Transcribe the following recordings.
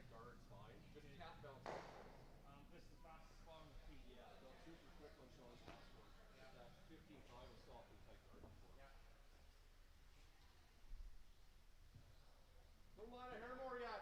guard's fine. Just cap bounce. This is the fastest spot on the tee. Yeah, they'll super quick on Sean's passport. Yeah. That 15-5 will stop in tight guard before. Yeah. Don't mind a hair more yet.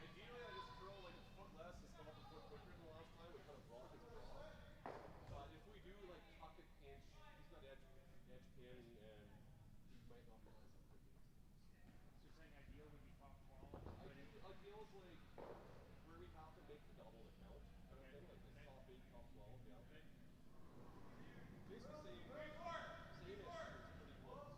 Ideally, I just curl like a foot less and come up a foot quicker than the last time. We kind of block his draw. But if we do like tuck it inch, he's got edge pin and he might not realize how quick it is. So you're saying ideal would be top 12? Ideal is like where we have to make the double to count kind of thing, like the top 8, top 12, yeah. Okay. Basically same issue, it's pretty close.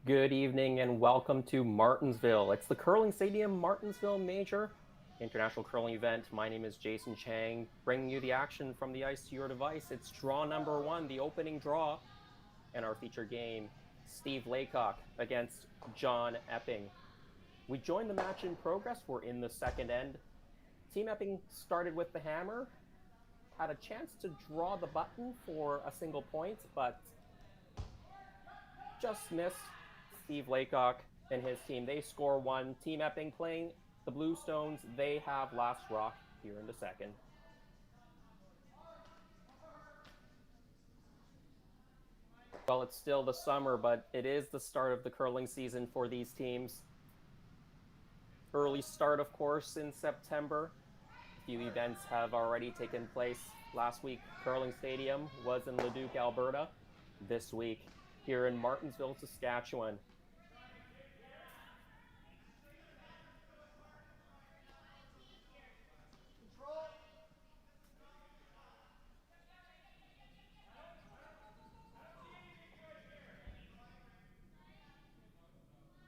Good evening and welcome to Martensville. It's the Curling Stadium Martensville Major International Curling event. My name is Jason Chang, bringing you the action from the ice to your device. It's draw number 1, the opening draw, and our featured game, Steve Laycock against John Epping. We joined the match in progress. We're in the second end. Team Epping started with the hammer, had a chance to draw the button for a single point, but just missed. Steve Laycock and his team, they score 1. Team Epping playing the Bluestones, they have last rock here in the second. Well, it's still the summer, but it is the start of the curling season for these teams. Early start, of course, in September. A few events have already taken place. Last week, Curling Stadium was in Leduc, Alberta. This week, here in Martensville, Saskatchewan.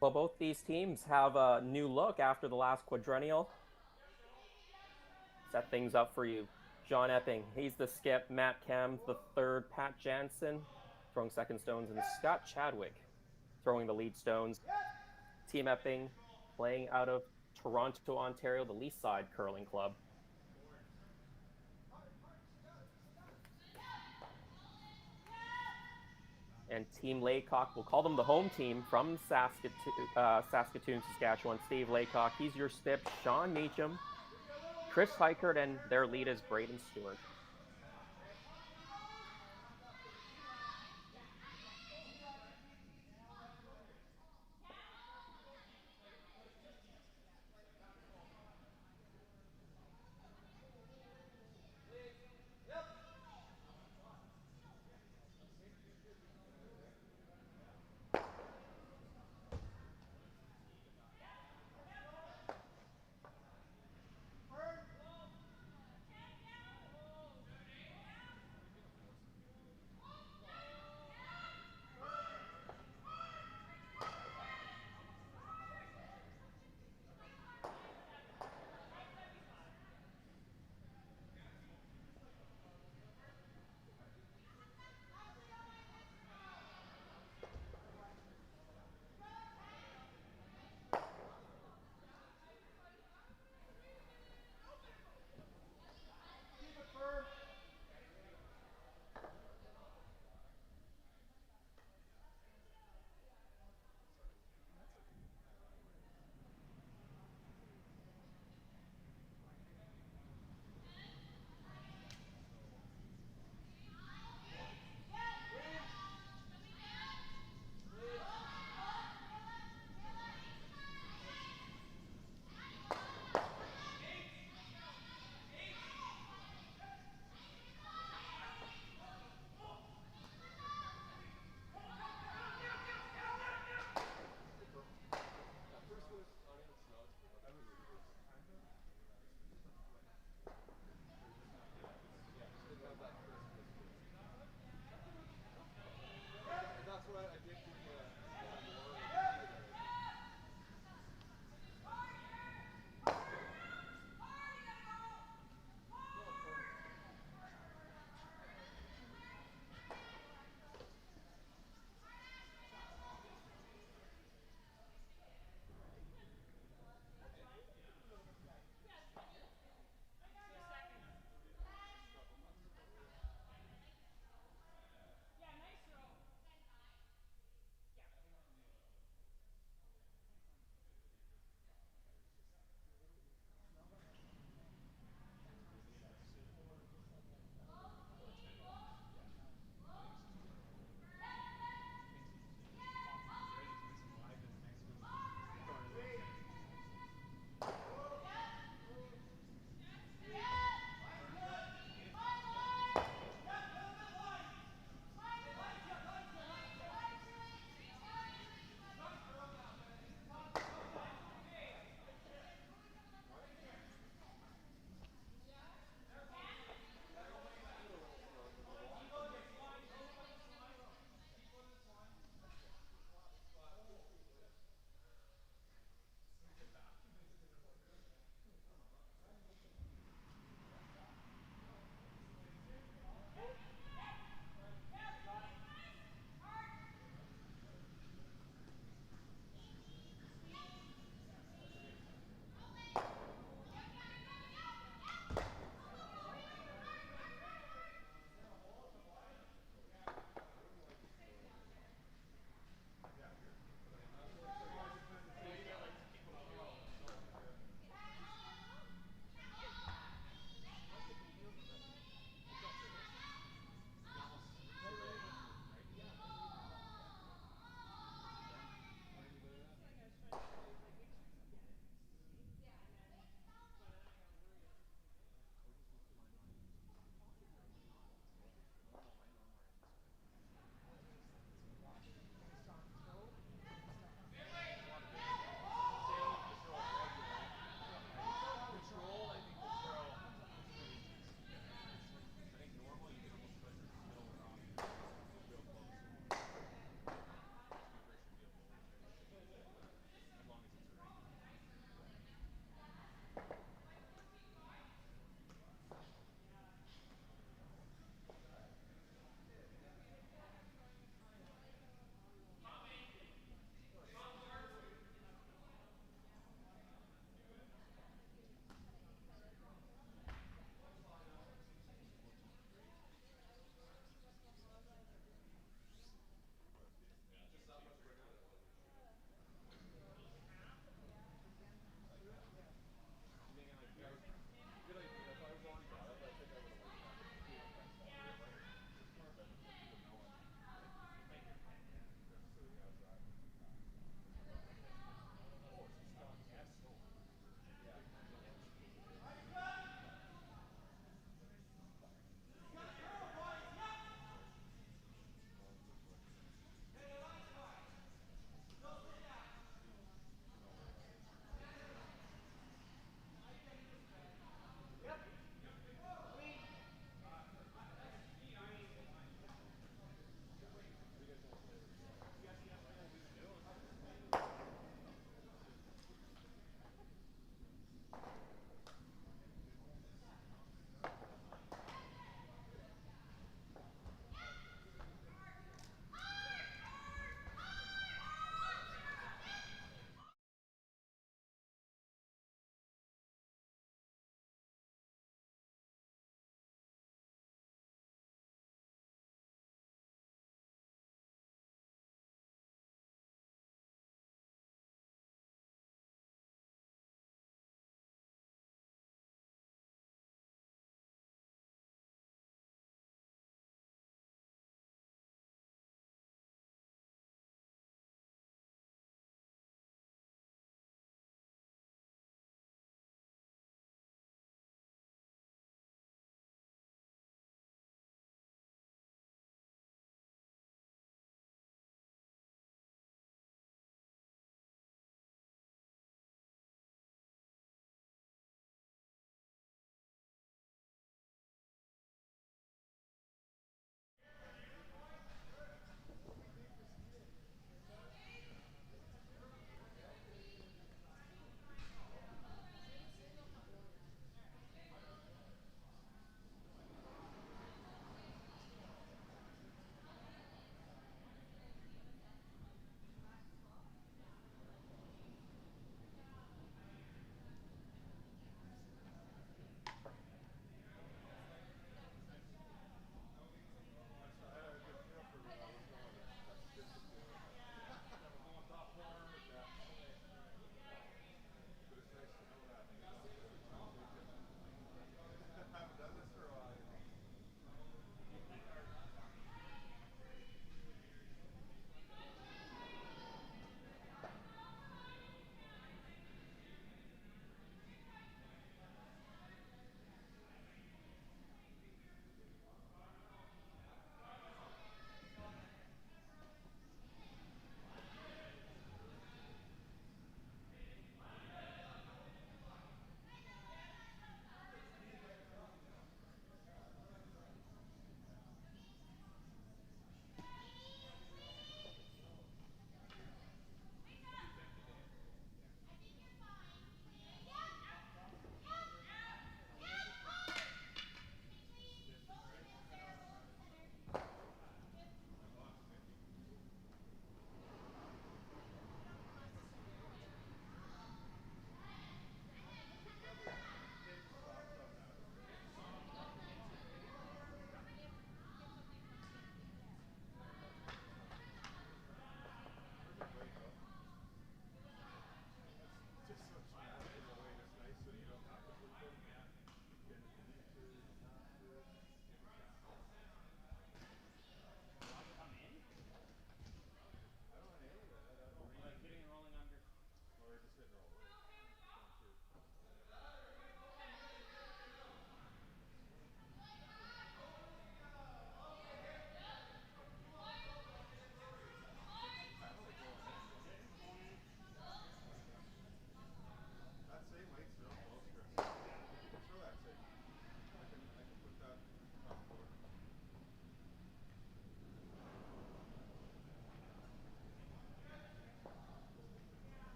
Well, both these teams have a new look after the last quadrennial. Set things up for you. John Epping, he's the skip. Matt Kem, the third. Pat Jansen throwing second stones, and Scott Chadwick throwing the lead stones. Team Epping playing out of Toronto, Ontario, the Least Side Curling Club. And Team Laycock, we'll call them the home team from Saskatoon, Saskatchewan. Steve Laycock, he's your stip. Sean Meacham, Chris Heichert, and their lead is Braden Stewart.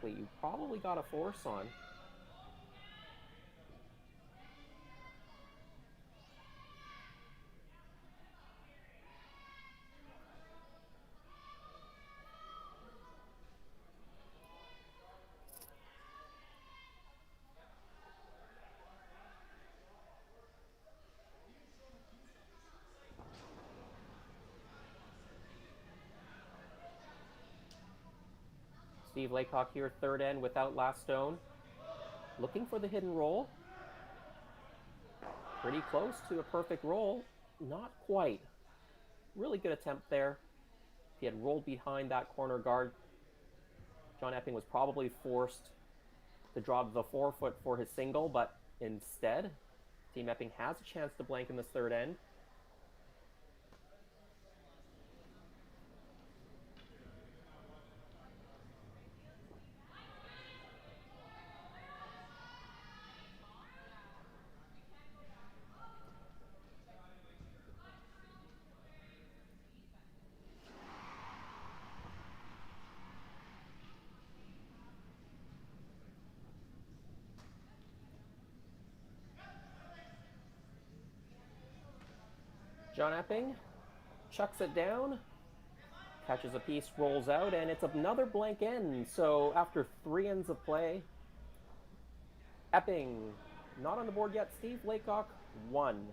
correctly, you probably got a force on. Steve Laycock here, third end without last stone. Looking for the hidden roll. Pretty close to a perfect roll. Not quite. Really good attempt there. If he had rolled behind that corner guard, John Epping was probably forced to drop the 4-foot for his single, but instead, Team Epping has a chance to blank in this third end. John Epping chucks it down, catches a piece, rolls out, and it's another blank end. So after 3 ends of play, Epping not on the board yet. Steve Laycock, 1.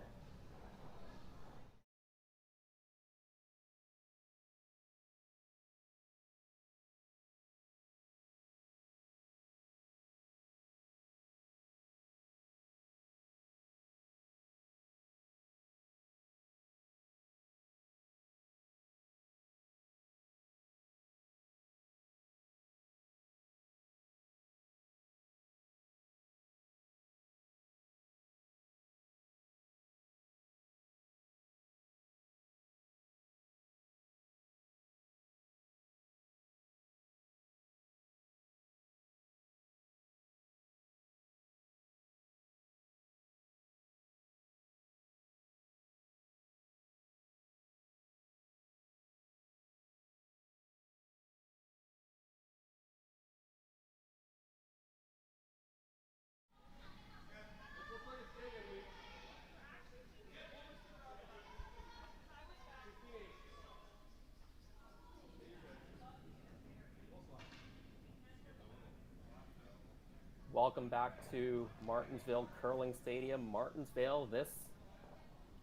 Welcome back to Martensville Curling Stadium. Martensville, this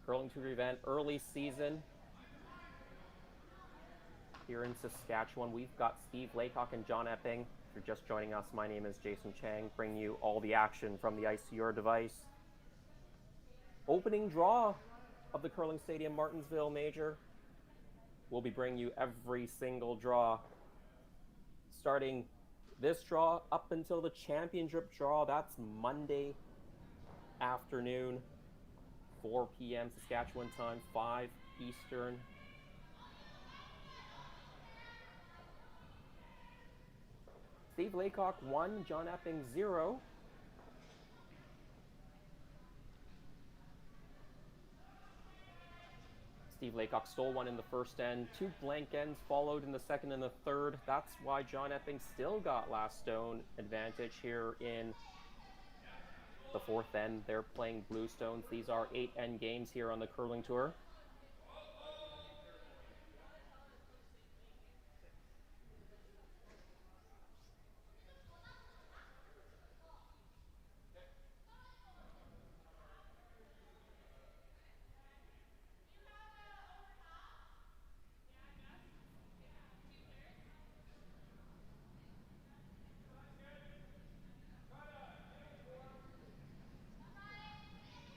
Curling Tour event, early season here in Saskatchewan. We've got Steve Laycock and John Epping. If you're just joining us, my name is Jason Chang, bringing you all the action from the ice to your device. Opening draw of the Curling Stadium Martensville Major. We'll be bringing you every single draw, starting this draw up until the championship draw. That's Monday afternoon, 4 p.m. Saskatchewan time, 5 Eastern. Steve Laycock 1, John Epping 0. Steve Laycock stole one in the first end. 2 blank ends followed in the second and the third. That's why John Epping still got last stone advantage here in the fourth end. They're playing blue stones. These are 8 end games here on the curling tour.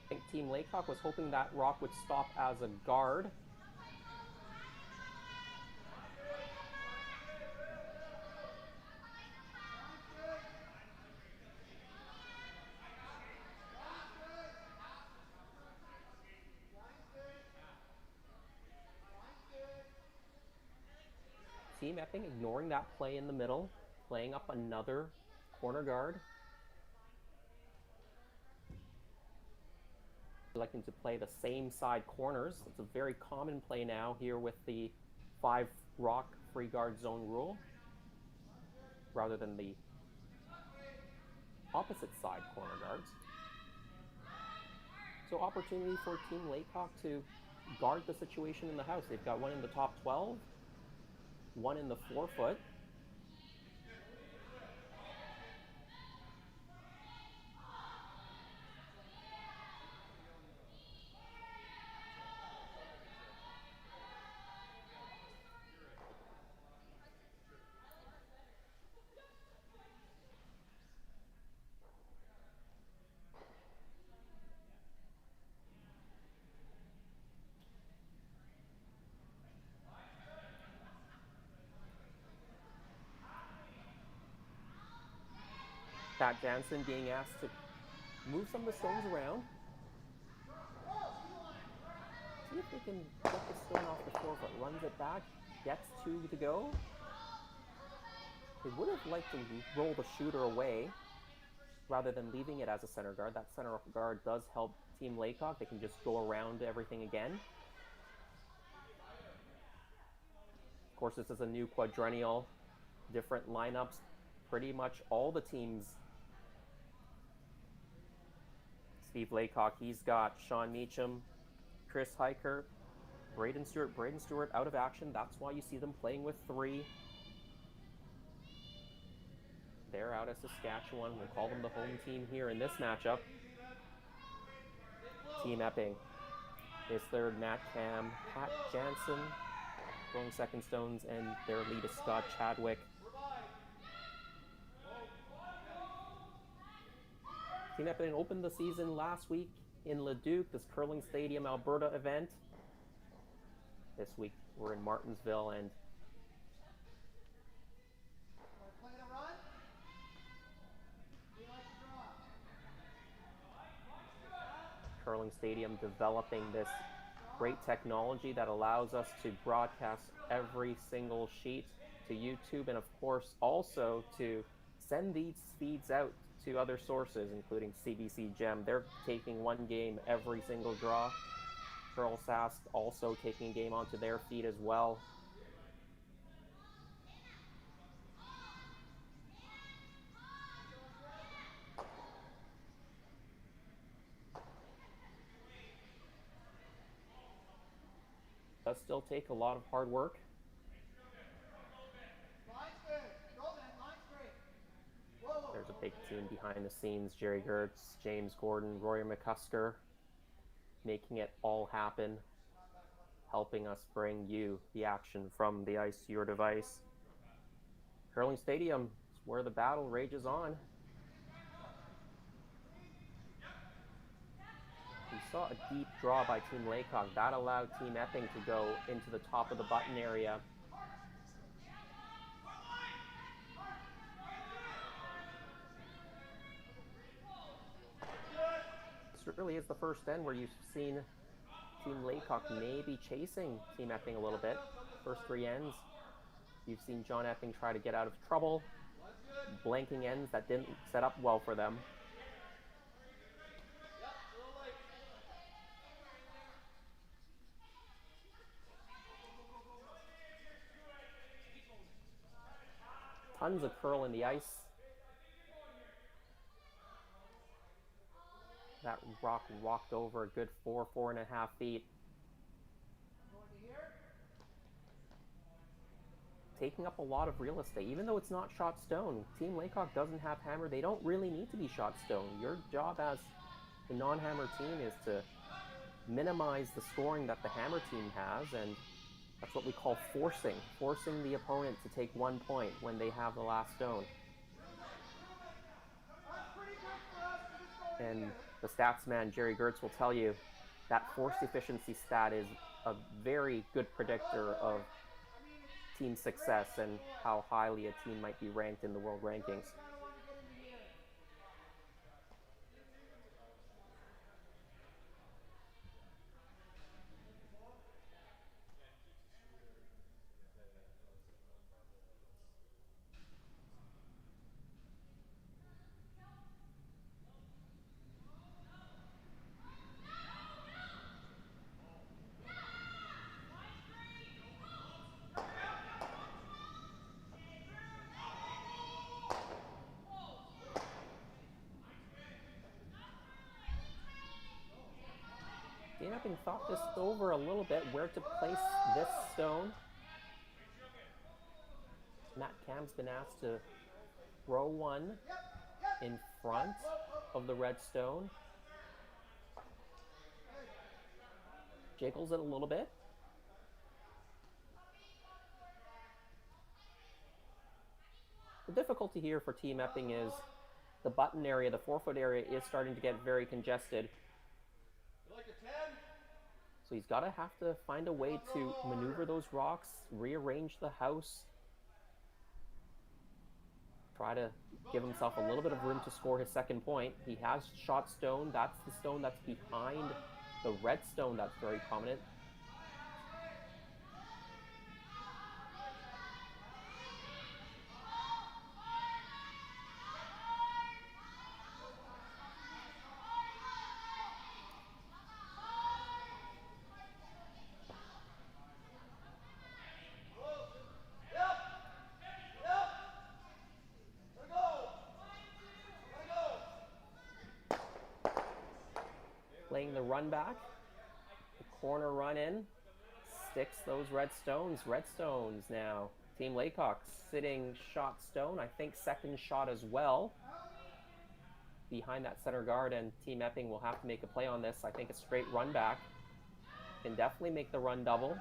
I think Team Laycock was hoping that rock would stop as a guard. Team Epping ignoring that play in the middle, playing up another corner guard. Electing to play the same side corners. It's a very common play now here with the 5 rock free guard zone rule, rather than the opposite side corner guards. So opportunity for Team Laycock to guard the situation in the house. They've got one in the top 12, one in the 4-foot. Pat Jansen being asked to move some of the stones around. See if they can get the stone off the 4-foot. Runs it back, gets 2 to go. They would have liked to roll the shooter away rather than leaving it as a center guard. That center guard does help Team Laycock. They can just go around everything again. Of course, this is a new quadrennial, different lineups. Pretty much all the teams. Steve Laycock, he's got Sean Meacham, Chris Hiker, Braden Stewart. Braden Stewart out of action. That's why you see them playing with 3. They're out of Saskatchewan. We'll call them the home team here in this matchup. Team Epping is third. Matt Cam, Pat Jansen throwing second stones, and their lead is Scott Chadwick. Team Epping opened the season last week in Leduc, this Curling Stadium Alberta event. This week we're in Martensville, and Curling Stadium developing this great technology that allows us to broadcast every single sheet to YouTube, and of course also to send these feeds out to other sources, including CBC Gem. They're taking one game every single draw. Curl Sask also taking a game onto their feed as well. Does still take a lot of hard work. There's a big team behind the scenes. Jerry Gertz, James Gordon, Rory McCusker, making it all happen, helping us bring you the action from the ice to your device. Curling Stadium is where the battle rages on. We saw a deep draw by Team Laycock. That allowed Team Epping to go into the top of the button area. This really is the first end where you've seen Team Laycock maybe chasing Team Epping a little bit. First 3 ends, you've seen John Epping try to get out of trouble, blanking ends that didn't set up well for them. Tons of curl in the ice. That rock walked over a good 4.5 feet. Taking up a lot of real estate, even though it's not shot stone. Team Laycock doesn't have hammer. They don't really need to be shot stone. Your job as the non-hammer team is to minimize the scoring that the hammer team has, and that's what we call forcing the opponent to take 1 point when they have the last stone. And the stats man, Jerry Gertz, will tell you that force efficiency stat is a very good predictor of team success and how highly a team might be ranked in the world rankings. Team Epping thought this over a little bit, where to place this stone. Matt Cam's been asked to throw one in front of the red stone. Jiggles it a little bit. The difficulty here for Team Epping is the button area, the 4-foot area, is starting to get very congested. So he's got to have to find a way to maneuver those rocks, rearrange the house, try to give himself a little bit of room to score his second point. He has shot stone. That's the stone that's behind the red stone that's very prominent. Playing the run back, the corner run in, sticks those red stones. Red stones now. Team Laycock sitting shot stone, I think second shot as well, behind that center guard, and Team Epping will have to make a play on this. I think a straight run back can definitely make the run double.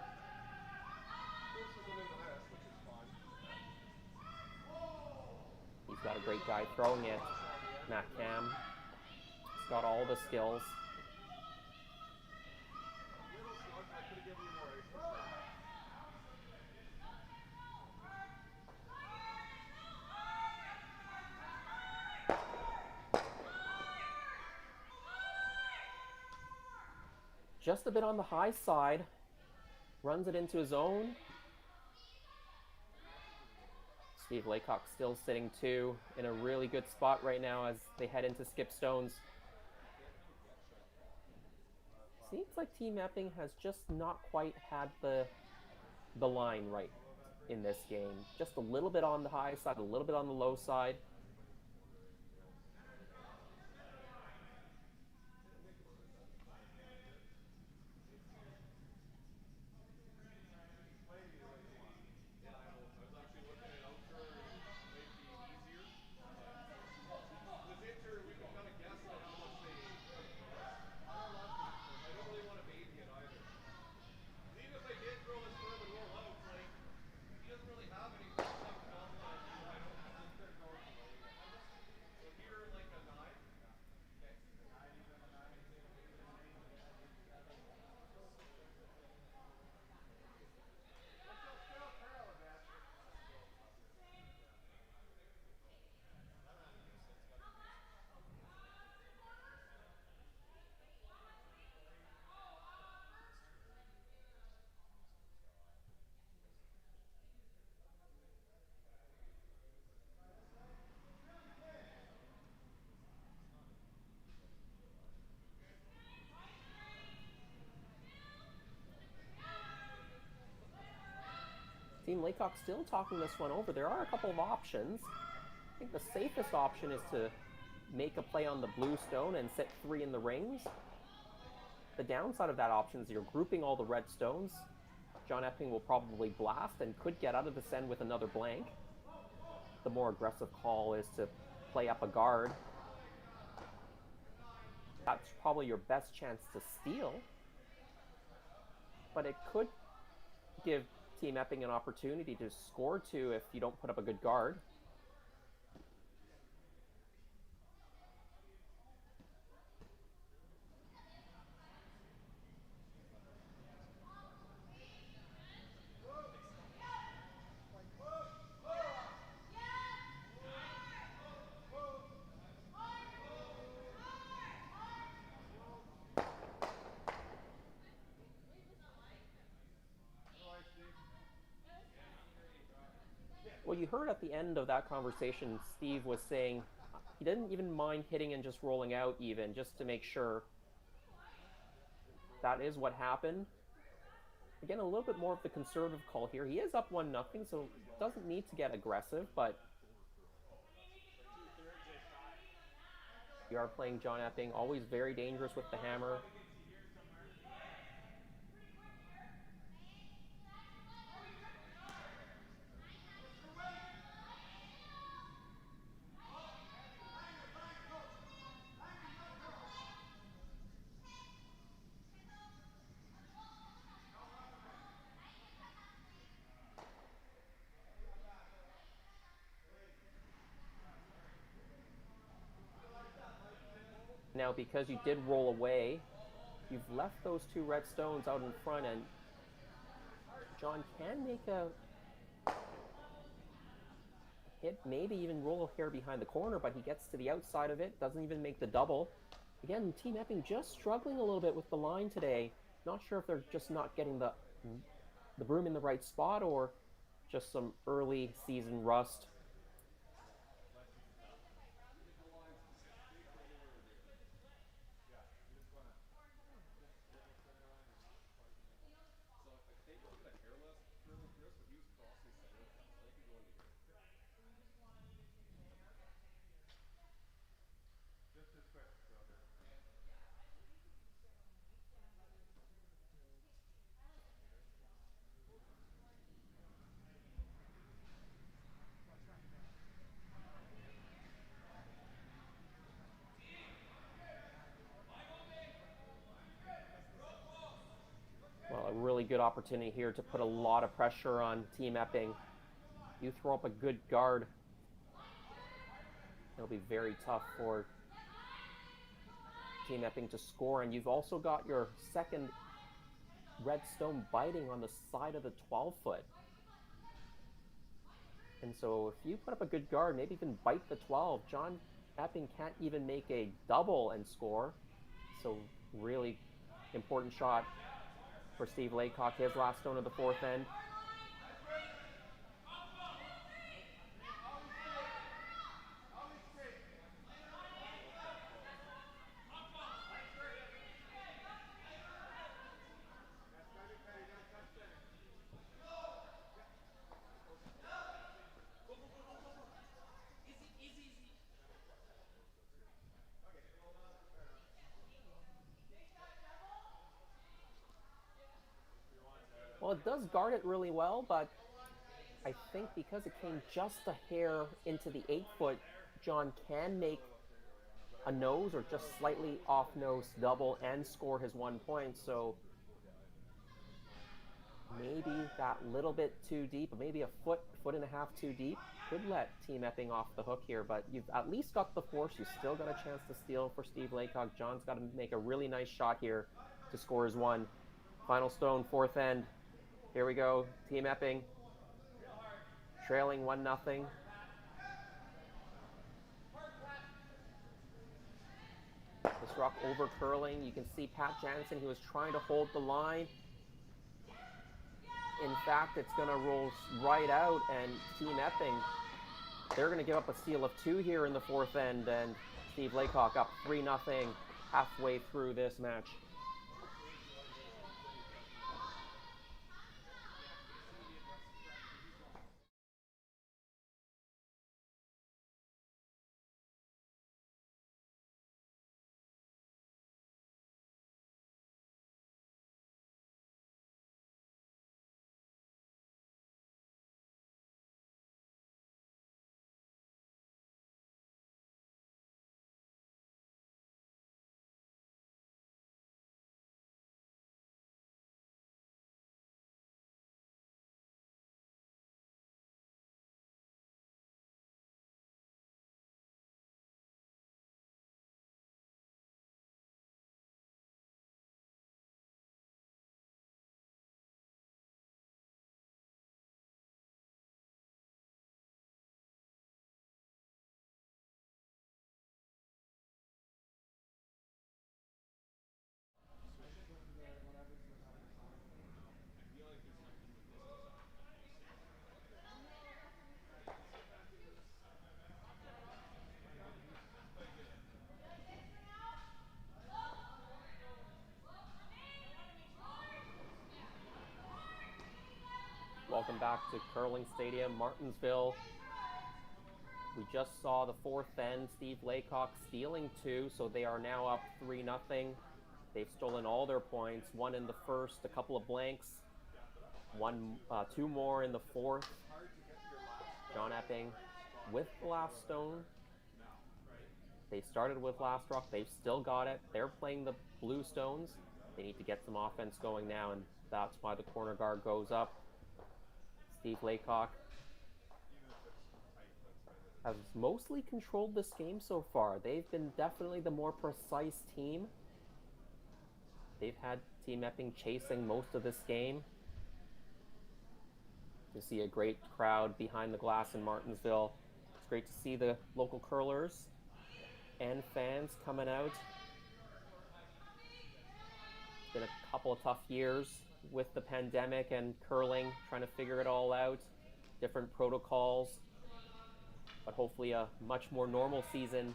He's got a great guy throwing it. Matt Cam. He's got all the skills. Just a bit on the high side, runs it into his own. Steve Laycock still sitting two, in a really good spot right now as they head into skip stones. Seems like Team Epping has just not quite had the line right in this game. Just a little bit on the high side, a little bit on the low side. Team Laycock still talking this one over. There are a couple of options. I think the safest option is to make a play on the blue stone and sit three in the rings. The downside of that option is you're grouping all the red stones. John Epping will probably blast and could get out of this end with another blank. The more aggressive call is to play up a guard. That's probably your best chance to steal. But it could give Team Epping an opportunity to score two if you don't put up a good guard. Well, you heard at the end of that conversation, Steve was saying he didn't even mind hitting and just rolling out even, just to make sure. That is what happened. Again, a little bit more of the conservative call here. He is up 1-0, so doesn't need to get aggressive, but you are playing John Epping, always very dangerous with the hammer. Now, because you did roll away, you've left those 2 red stones out in front, and John can make a hit, maybe even roll a hair behind the corner, but he gets to the outside of it, doesn't even make the double. Again, Team Epping just struggling a little bit with the line today. Not sure if they're just not getting the broom in the right spot or just some early season rust. Well, a really good opportunity here to put a lot of pressure on Team Epping. You throw up a good guard, it'll be very tough for Team Epping to score. And you've also got your second red stone biting on the side of the 12-foot. And so if you put up a good guard, maybe even bite the 12, John Epping can't even make a double and score. So really important shot for Steve Laycock, his last stone of the 4th end. Well, it does guard it really well, but I think because it came just a hair into the 8-foot, John can make a nose or just slightly off nose double and score his 1 point. So maybe that little bit too deep, maybe a foot and a half too deep, could let Team Epping off the hook here. But you've at least got the force. You still got a chance to steal for Steve Laycock. John's got to make a really nice shot here to score his 1. Final stone, 4th end. Here we go. Team Epping trailing 1-0. This rock over curling. You can see Pat Jansen, who was trying to hold the line. In fact, it's going to roll right out, and Team Epping, they're going to give up a steal of 2 here in the 4th end, and Steve Laycock up 3-0 halfway through this match. Welcome back to Curling Stadium, Martensville. We just saw the 4th end, Steve Laycock stealing 2, so they are now up 3-0. They've stolen all their points, 1 in the 1st, a couple of blanks, 2 more in the 4th. John Epping with the last stone. They started with last rock, they've still got it. They're playing the blue stones. They need to get some offense going now, and that's why the corner guard goes up. Steve Laycock have mostly controlled this game so far. They've been definitely the more precise team. They've had Team Epping chasing most of this game. You see a great crowd behind the glass in Martensville. It's great to see the local curlers and fans coming out. It's been a couple of tough years with the pandemic and curling, trying to figure it all out, different protocols, but hopefully a much more normal season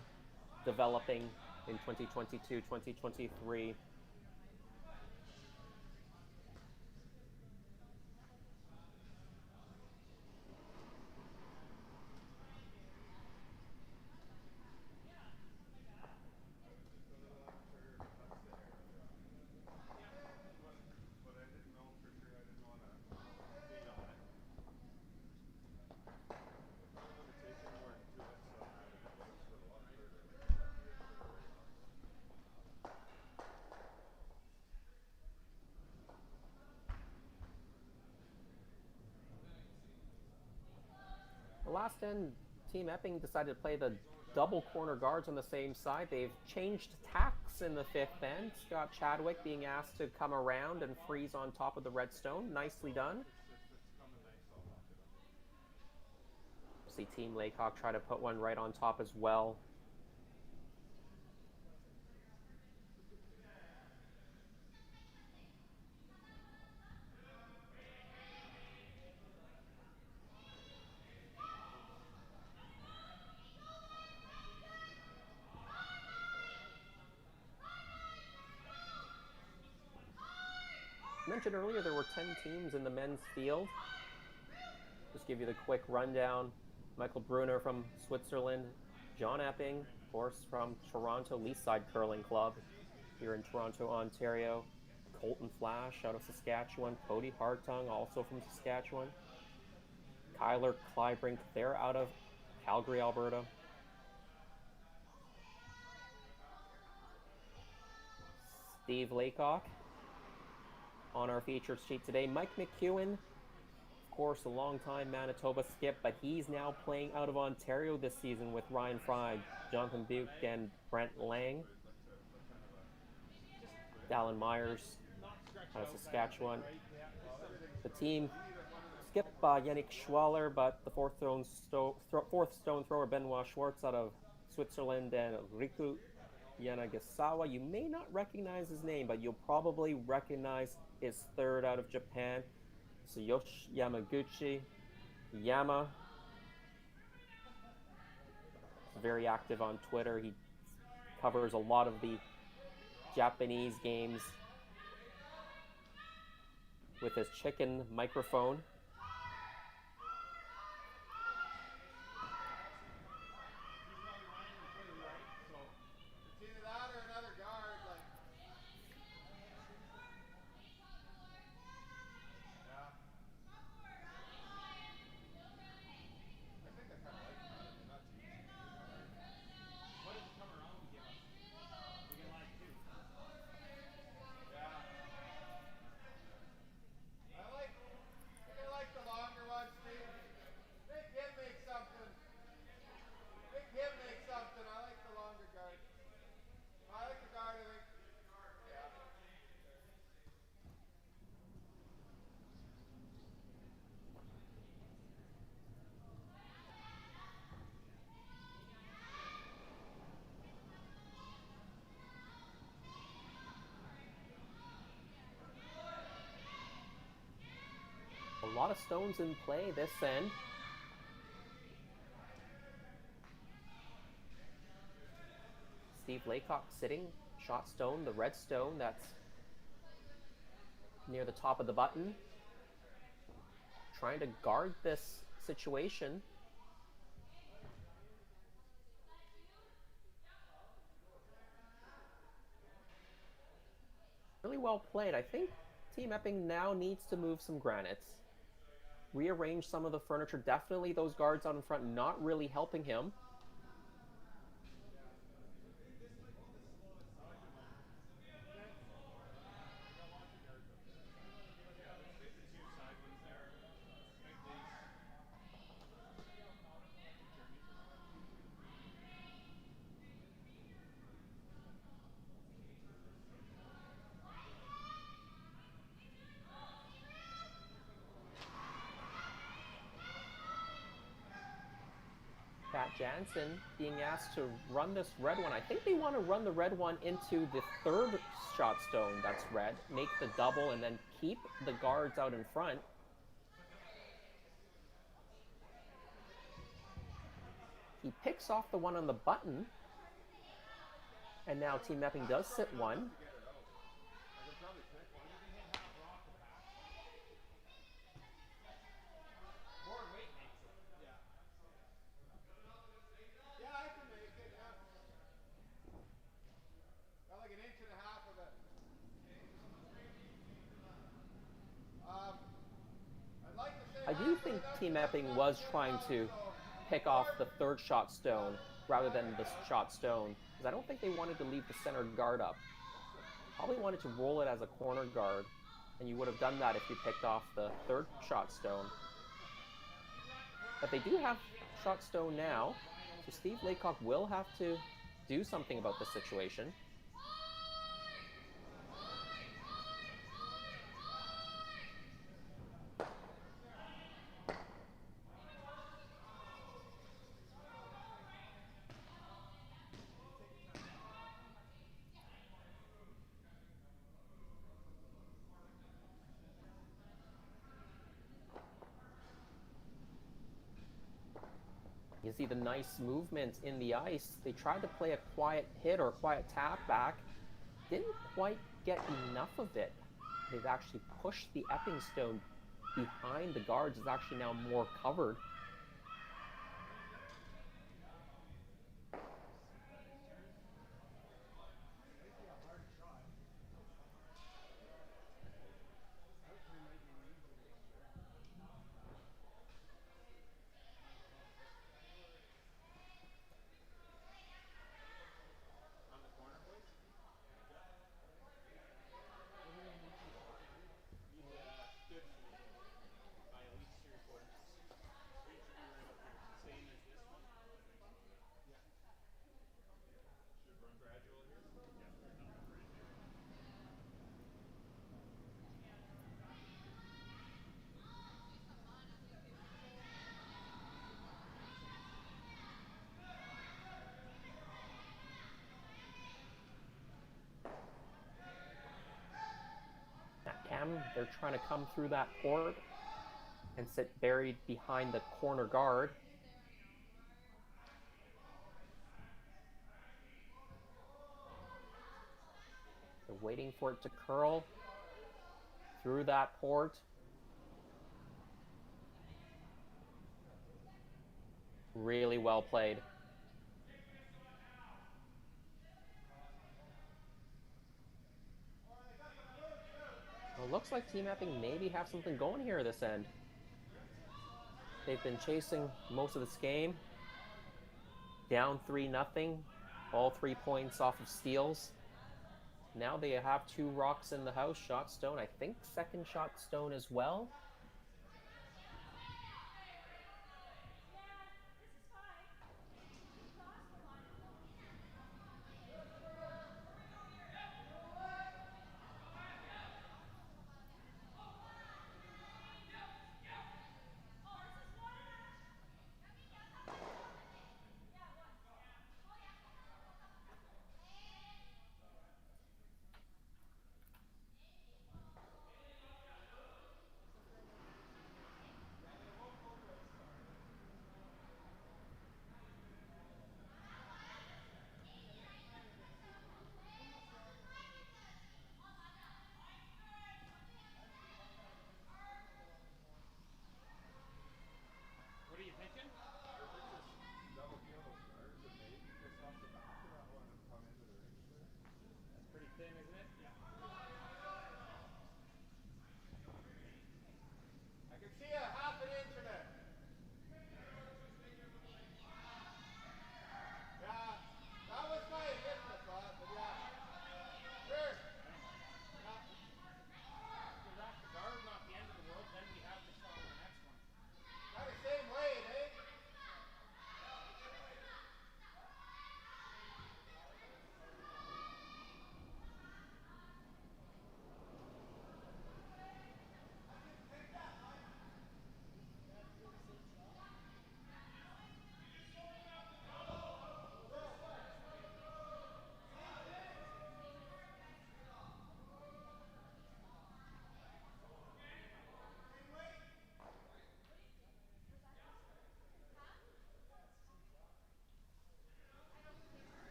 developing in 2022, 2023. The last end, Team Epping decided to play the double corner guards on the same side. They've changed tacks in the fifth end. Scott Chadwick being asked to come around and freeze on top of the redstone. Nicely done. See Team Laycock try to put one right on top as well. Mentioned earlier there were 10 teams in the men's field. Just give you the quick rundown. Michael Brunner from Switzerland, John Epping, of course, from Toronto Leaside Curling Club here in Toronto, Ontario. Colton Flash out of Saskatchewan, Cody Hartung also from Saskatchewan. Kyler Kleibrink, they're out of Calgary, Alberta. Steve Laycock on our featured sheet today. Mike McEwen, of course, a long-time Manitoba skip, but he's now playing out of Ontario this season with Ryan Fry, Jonathan Buke, and Brent Lang. Dallin Myers out of Saskatchewan. The team skipped Yannick Schwaller, but the fourth stone thrower Benoit Schwartz out of Switzerland, and Riku Yanagasawa. You may not recognize his name, but you'll probably recognize his third out of Japan, Tsuyoshi Yamaguchi. Yama, very active on Twitter. He covers a lot of the Japanese games with his chicken microphone. A lot of stones in play this end. Steve Laycock sitting, shot stone, the red stone that's near the top of the button. Trying to guard this situation. Really well played. I think Team Epping now needs to move some granites. Rearrange some of the furniture. Definitely those guards out in front not really helping him. Pat Jansen being asked to run this red one. I think they want to run the red one into the third shot stone that's red, make the double, and then keep the guards out in front. He picks off the one on the button, and now Team Epping does sit one. I do think Team Epping was trying to pick off the third shot stone rather than the shot stone, because I don't think they wanted to leave the center guard up. Probably wanted to roll it as a corner guard, and you would have done that if you picked off the third shot stone. But they do have shot stone now, so Steve Laycock will have to do something about the situation. You see the nice movement in the ice. They tried to play a quiet hit or a quiet tap back. Didn't quite get enough of it. They've actually pushed the Epping stone behind the guards. It's actually now more covered. They're trying to come through that port and sit buried behind the corner guard. They're waiting for it to curl through that port. Really well played. Well, it looks like Team Epping maybe have something going here this end. They've been chasing most of this game. Down 3-0. All 3 points off of steals. Now they have 2 rocks in the house. Shot stone, I think second shot stone as well.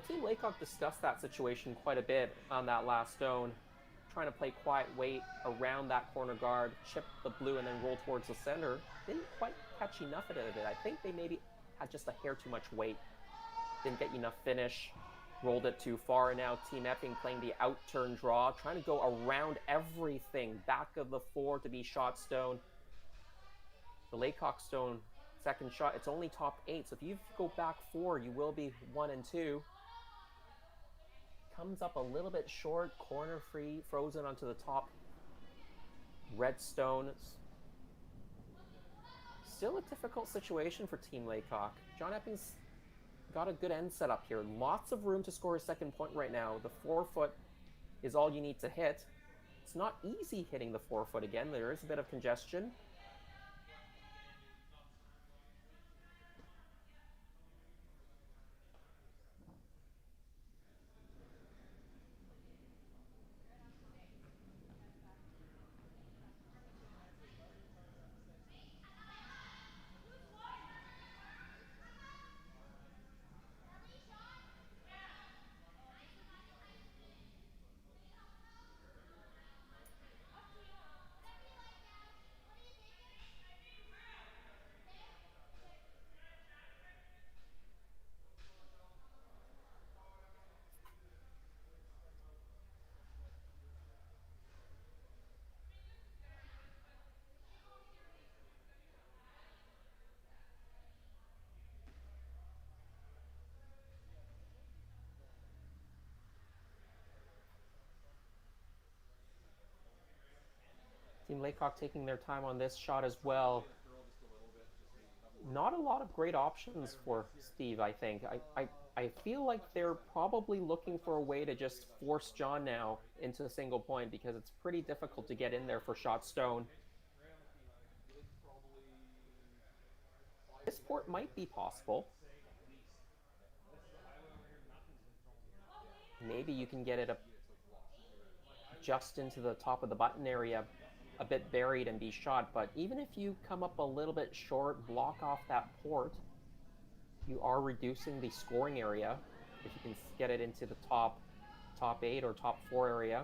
Team Laycock discussed that situation quite a bit on that last stone, trying to play quiet weight around that corner guard, chip the blue, and then roll towards the center. Didn't quite catch enough of it. I think they maybe had just a hair too much weight. Didn't get enough finish. Rolled it too far, and now Team Epping playing the out-turn draw, trying to go around everything. Back of the 4 to be shot stone. The Laycock stone, second shot, it's only top 8, so if you go back 4, you will be 1 and 2. Comes up a little bit short, corner free, frozen onto the top red stone. Still a difficult situation for Team Laycock. John Epping's got a good end set up here. Lots of room to score a second point right now. The 4-foot is all you need to hit. It's not easy hitting the 4-foot again. There is a bit of congestion. Team Laycock taking their time on this shot as well. Not a lot of great options for Steve, I think. I feel like they're probably looking for a way to just force John now into a single point, because it's pretty difficult to get in there for shot stone. This port might be possible. Maybe you can get it up just into the top of the button area, a bit buried, and be shot. But even if you come up a little bit short, block off that port, you are reducing the scoring area if you can get it into the top 8 or top 4 area.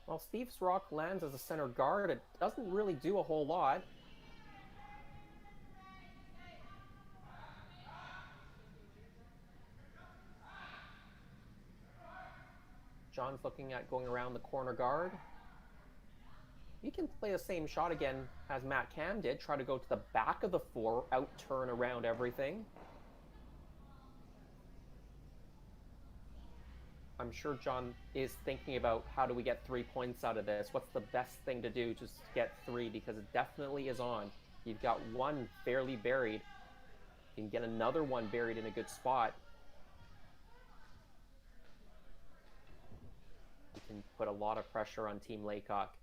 Well, Steve's rock lands as a center guard. It doesn't really do a whole lot. John's looking at going around the corner guard. You can play the same shot again as Matt Cam did. Try to go to the back of the 4, out-turn around everything. I'm sure John is thinking about, how do we get 3 points out of this? What's the best thing to do to get 3? Because it definitely is on. You've got one fairly buried. You can get another one buried in a good spot. You can put a lot of pressure on Team Laycock.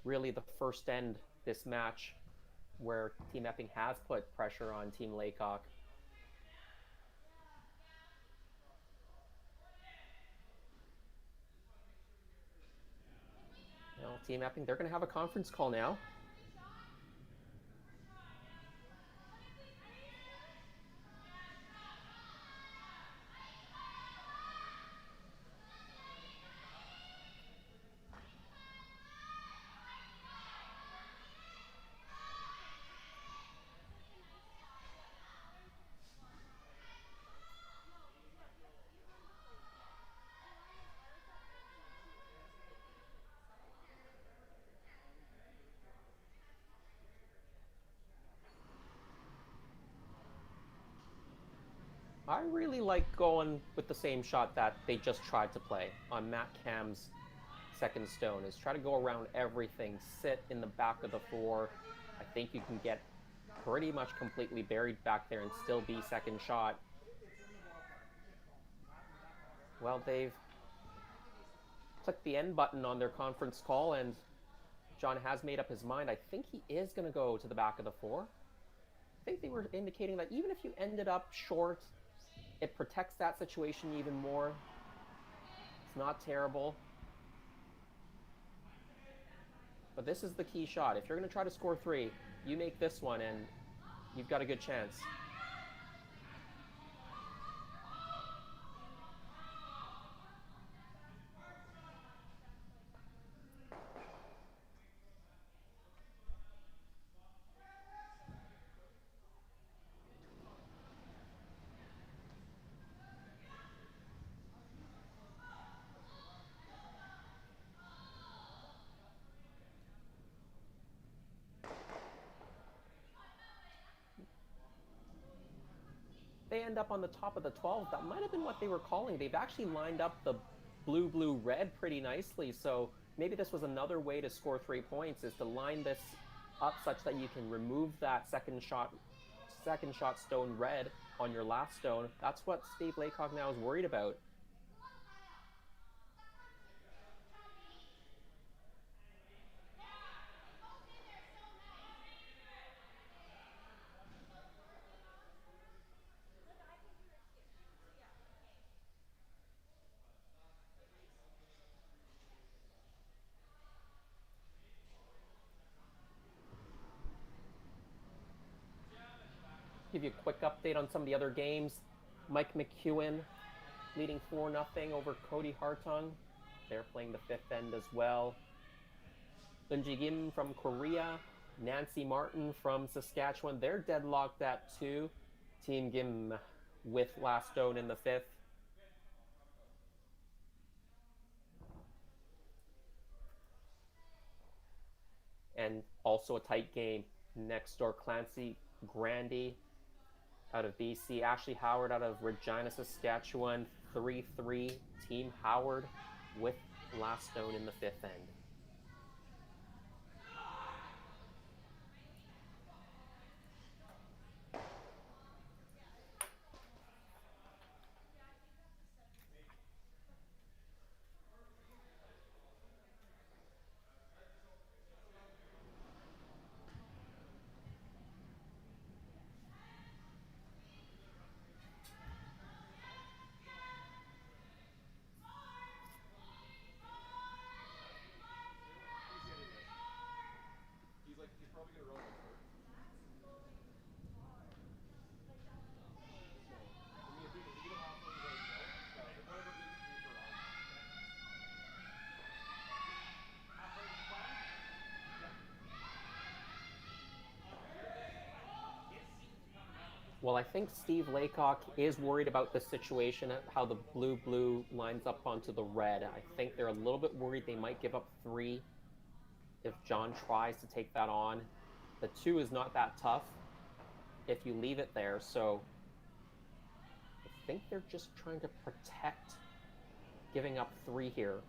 Really the first end this match where Team Epping has put pressure on Team Laycock. Well, Team Epping, they're going to have a conference call now. I really like going with the same shot that they just tried to play on Matt Cam's second stone is try to go around everything, sit in the back of the 4. I think you can get pretty much completely buried back there and still be second shot. Well, they've clicked the end button on their conference call, and John has made up his mind. I think he is going to go to the back of the 4. I think they were indicating that even if you ended up short, it protects that situation even more. It's not terrible. But this is the key shot. If you're going to try to score 3, you make this one and you've got a good chance. They end up on the top of the 12. That might have been what they were calling. They've actually lined up the blue-blue-red pretty nicely, so maybe this was another way to score 3 points, is to line this up such that you can remove that second shot stone red on your last stone. That's what Steve Laycock now is worried about. Give you a quick update on some of the other games. Mike McEwen leading 4-0 over Cody Hartung. They're playing the 5th end as well. Eunji Kim from Korea, Nancy Martin from Saskatchewan. They're deadlocked at 2. Team Kim with last stone in the 5th. And also a tight game next door. Clancy Grandy out of BC. Ashley Howard out of Regina, Saskatchewan. 3-3. Team Howard with last stone in the 5th end. He's probably going to roll the 3rd. I mean, if you get him off, he's going to go. If whatever leaves 3 for round. Well, I think Steve Laycock is worried about the situation, how the blue-blue lines up onto the red. I think they're a little bit worried they might give up 3 if John tries to take that on. The 2 is not that tough if you leave it there, so I think they're just trying to protect giving up 3 here.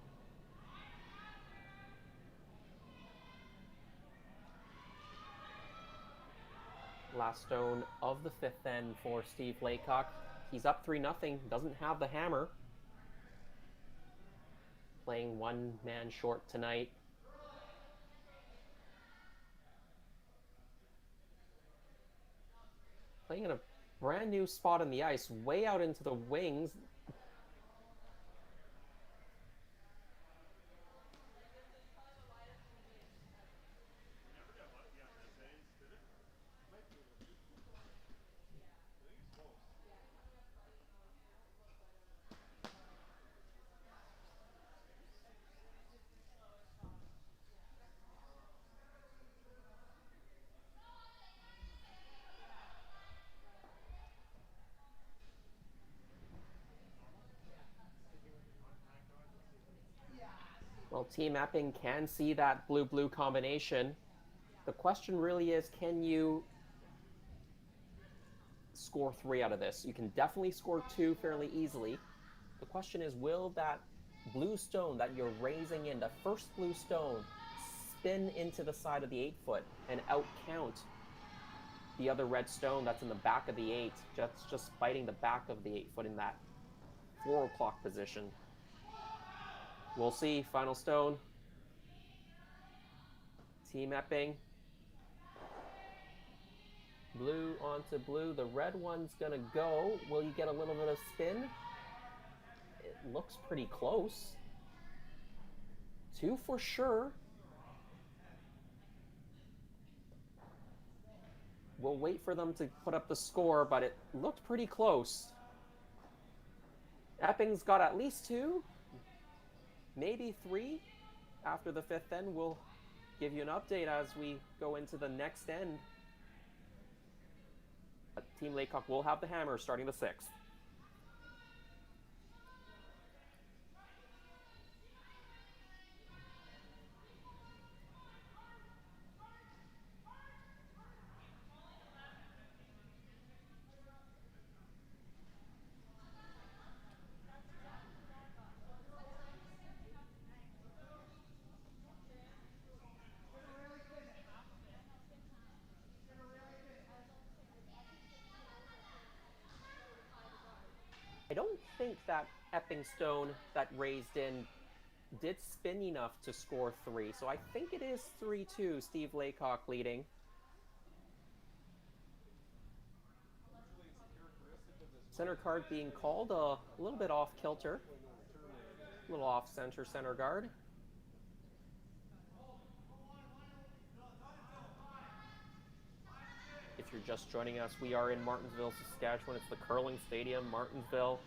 Last stone of the 5th end for Steve Laycock. He's up 3-0, doesn't have the hammer. Playing one man short tonight. Playing in a brand new spot on the ice, way out into the wings. Well, Team Epping can see that blue-blue combination. The question really is, can you score 3 out of this? You can definitely score 2 fairly easily. The question is, will that blue stone that you're raising in, the first blue stone, spin into the side of the 8-foot and out count the other red stone that's in the back of the 8. Just fighting the back of the 8-foot in that 4 o'clock position. We'll see. Final stone. Team Epping. Blue onto blue. The red one's gonna go. Will you get a little bit of spin? It looks pretty close. 2 for sure. We'll wait for them to put up the score, but it looked pretty close. Epping's got at least 2, maybe 3. After the 5th end, we'll give you an update as we go into the next end. But Team Laycock will have the hammer starting the 6th. I don't think that Epping stone that raised in did spin enough to score 3, so I think it is 3-2, Steve Laycock leading. Center card being called a little bit off kilter, a little off center guard. If you're just joining us, we are in Martensville, Saskatchewan. It's the Curling Stadium, Martensville.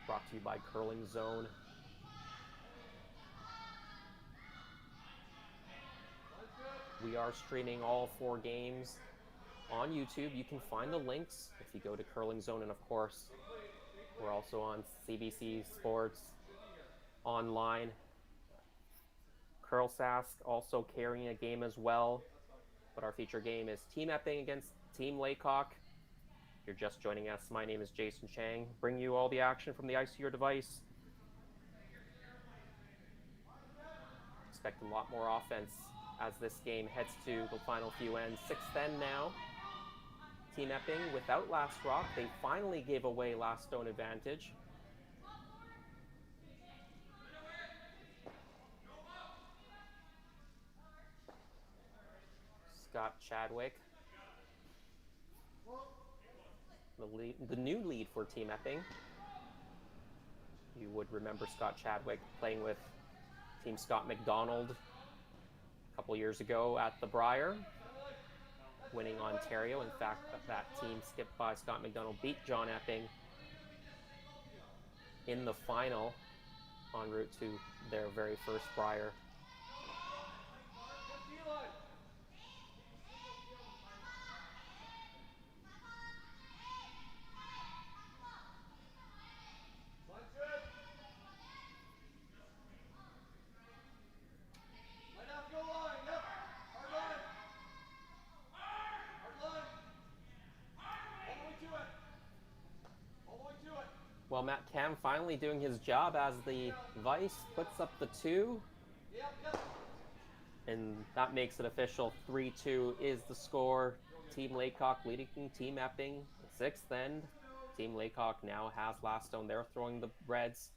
Brought to you by Curling Zone. We are streaming all 4 games on YouTube. You can find the links if you go to Curling Zone, and of course, we're also on CBC Sports online. Curl Sask also carrying a game as well, but our feature game is Team Epping against Team Laycock. If you're just joining us, my name is Jason Chang. Bring you all the action from the ice to your device. Expect a lot more offense as this game heads to the final few ends. 6th end now. Team Epping without last rock. They finally gave away last stone advantage. Scott Chadwick, the new lead for Team Epping. You would remember Scott Chadwick playing with Team Scott McDonald a couple years ago at the Briar, winning Ontario. In fact, that team skipped by Scott McDonald beat John Epping in the final en route to their very first Briar. Well, Matt Cam finally doing his job as the vice, puts up the 2. And that makes it official. 3-2 is the score. Team Laycock leading Team Epping. 6th end. Team Laycock now has last stone. They're throwing the reds.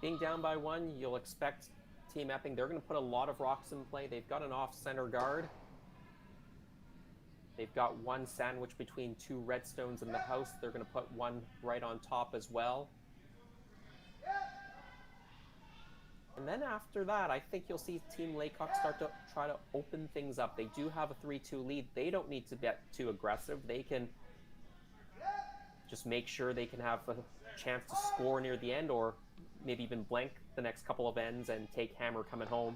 Being down by 1, you'll expect Team Epping, they're going to put a lot of rocks in play. They've got an off-center guard. They've got 1 sandwich between 2 red stones in the house. They're going to put 1 right on top as well. And then after that, I think you'll see Team Laycock start to try to open things up. They do have a 3-2 lead. They don't need to get too aggressive. They can just make sure they can have a chance to score near the end, or maybe even blank the next couple of ends and take hammer coming home.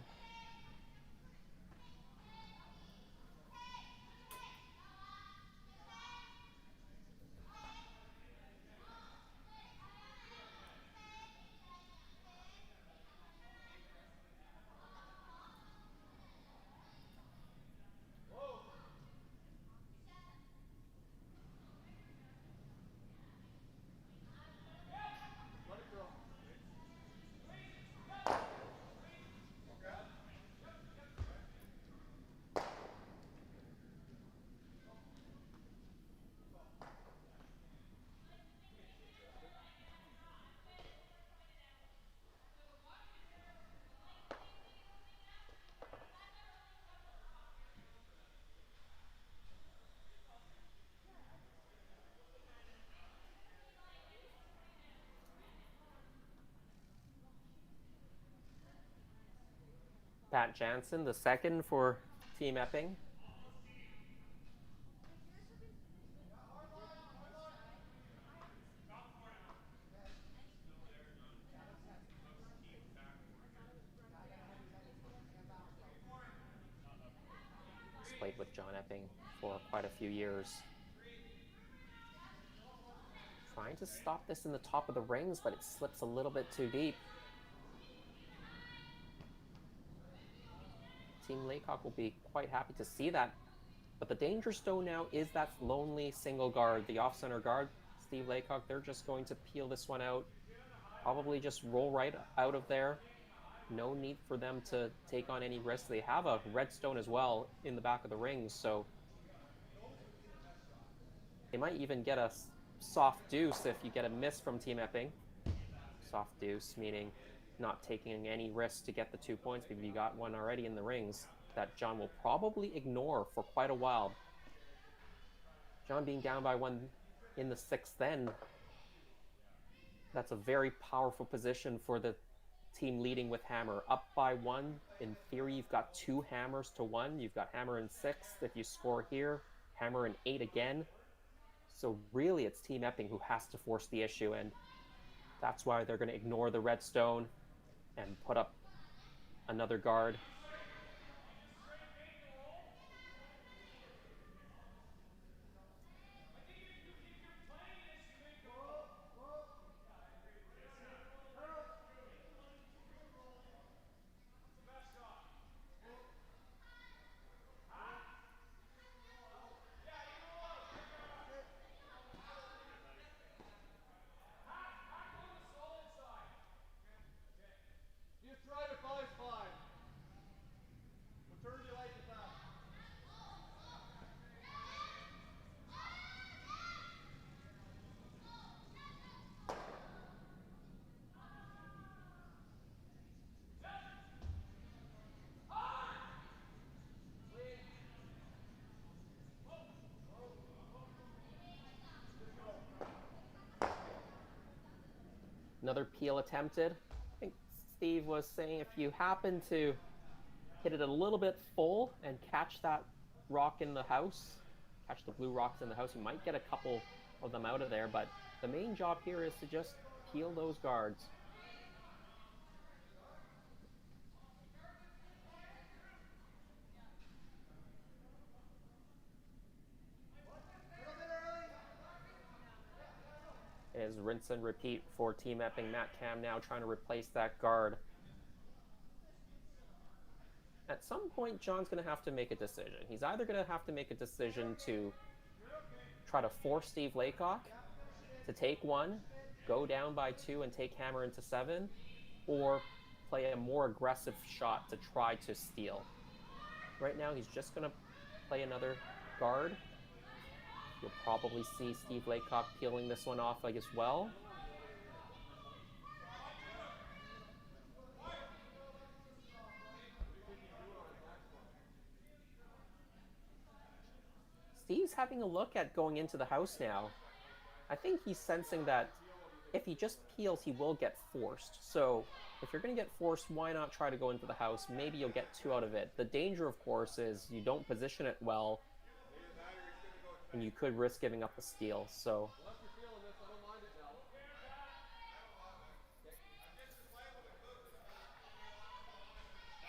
Pat Jansen, the second for Team Epping. He's played with John Epping for quite a few years. Trying to stop this in the top of the rings, but it slips a little bit too deep. Team Laycock will be quite happy to see that. But the danger stone now is that lonely single guard, the off-center guard, Steve Laycock. They're just going to peel this one out. Probably just roll right out of there. No need for them to take on any risk. They have a redstone as well in the back of the rings, so they might even get a soft deuce if you get a miss from Team Epping. Soft deuce meaning not taking any risk to get the 2 points because you got one already in the rings that John will probably ignore for quite a while. John being down by one in the sixth then, that's a very powerful position for the team leading with hammer. Up by one, in theory you've got 2 hammers to 1. You've got hammer in 6th if you score here, hammer in 8 again. So really it's Team Epping who has to force the issue, and that's why they're going to ignore the redstone and put up another guard. Another peel attempted. I think Steve was saying if you happen to hit it a little bit full and catch that rock in the house, catch the blue rocks in the house, you might get a couple of them out of there, but the main job here is to just peel those guards. It is rinse and repeat for Team Epping. Matt Cam now trying to replace that guard. At some point, John's going to have to make a decision. He's either going to have to make a decision to try to force Steve Laycock to take one, go down by 2 and take hammer into 7, or play a more aggressive shot to try to steal. Right now, he's just going to play another guard. You'll probably see Steve Laycock peeling this one off as well. Steve's having a look at going into the house now. I think he's sensing that if he just peels, he will get forced. So if you're going to get forced, why not try to go into the house? Maybe you'll get 2 out of it. The danger, of course, is you don't position it well, and you could risk giving up a steal. So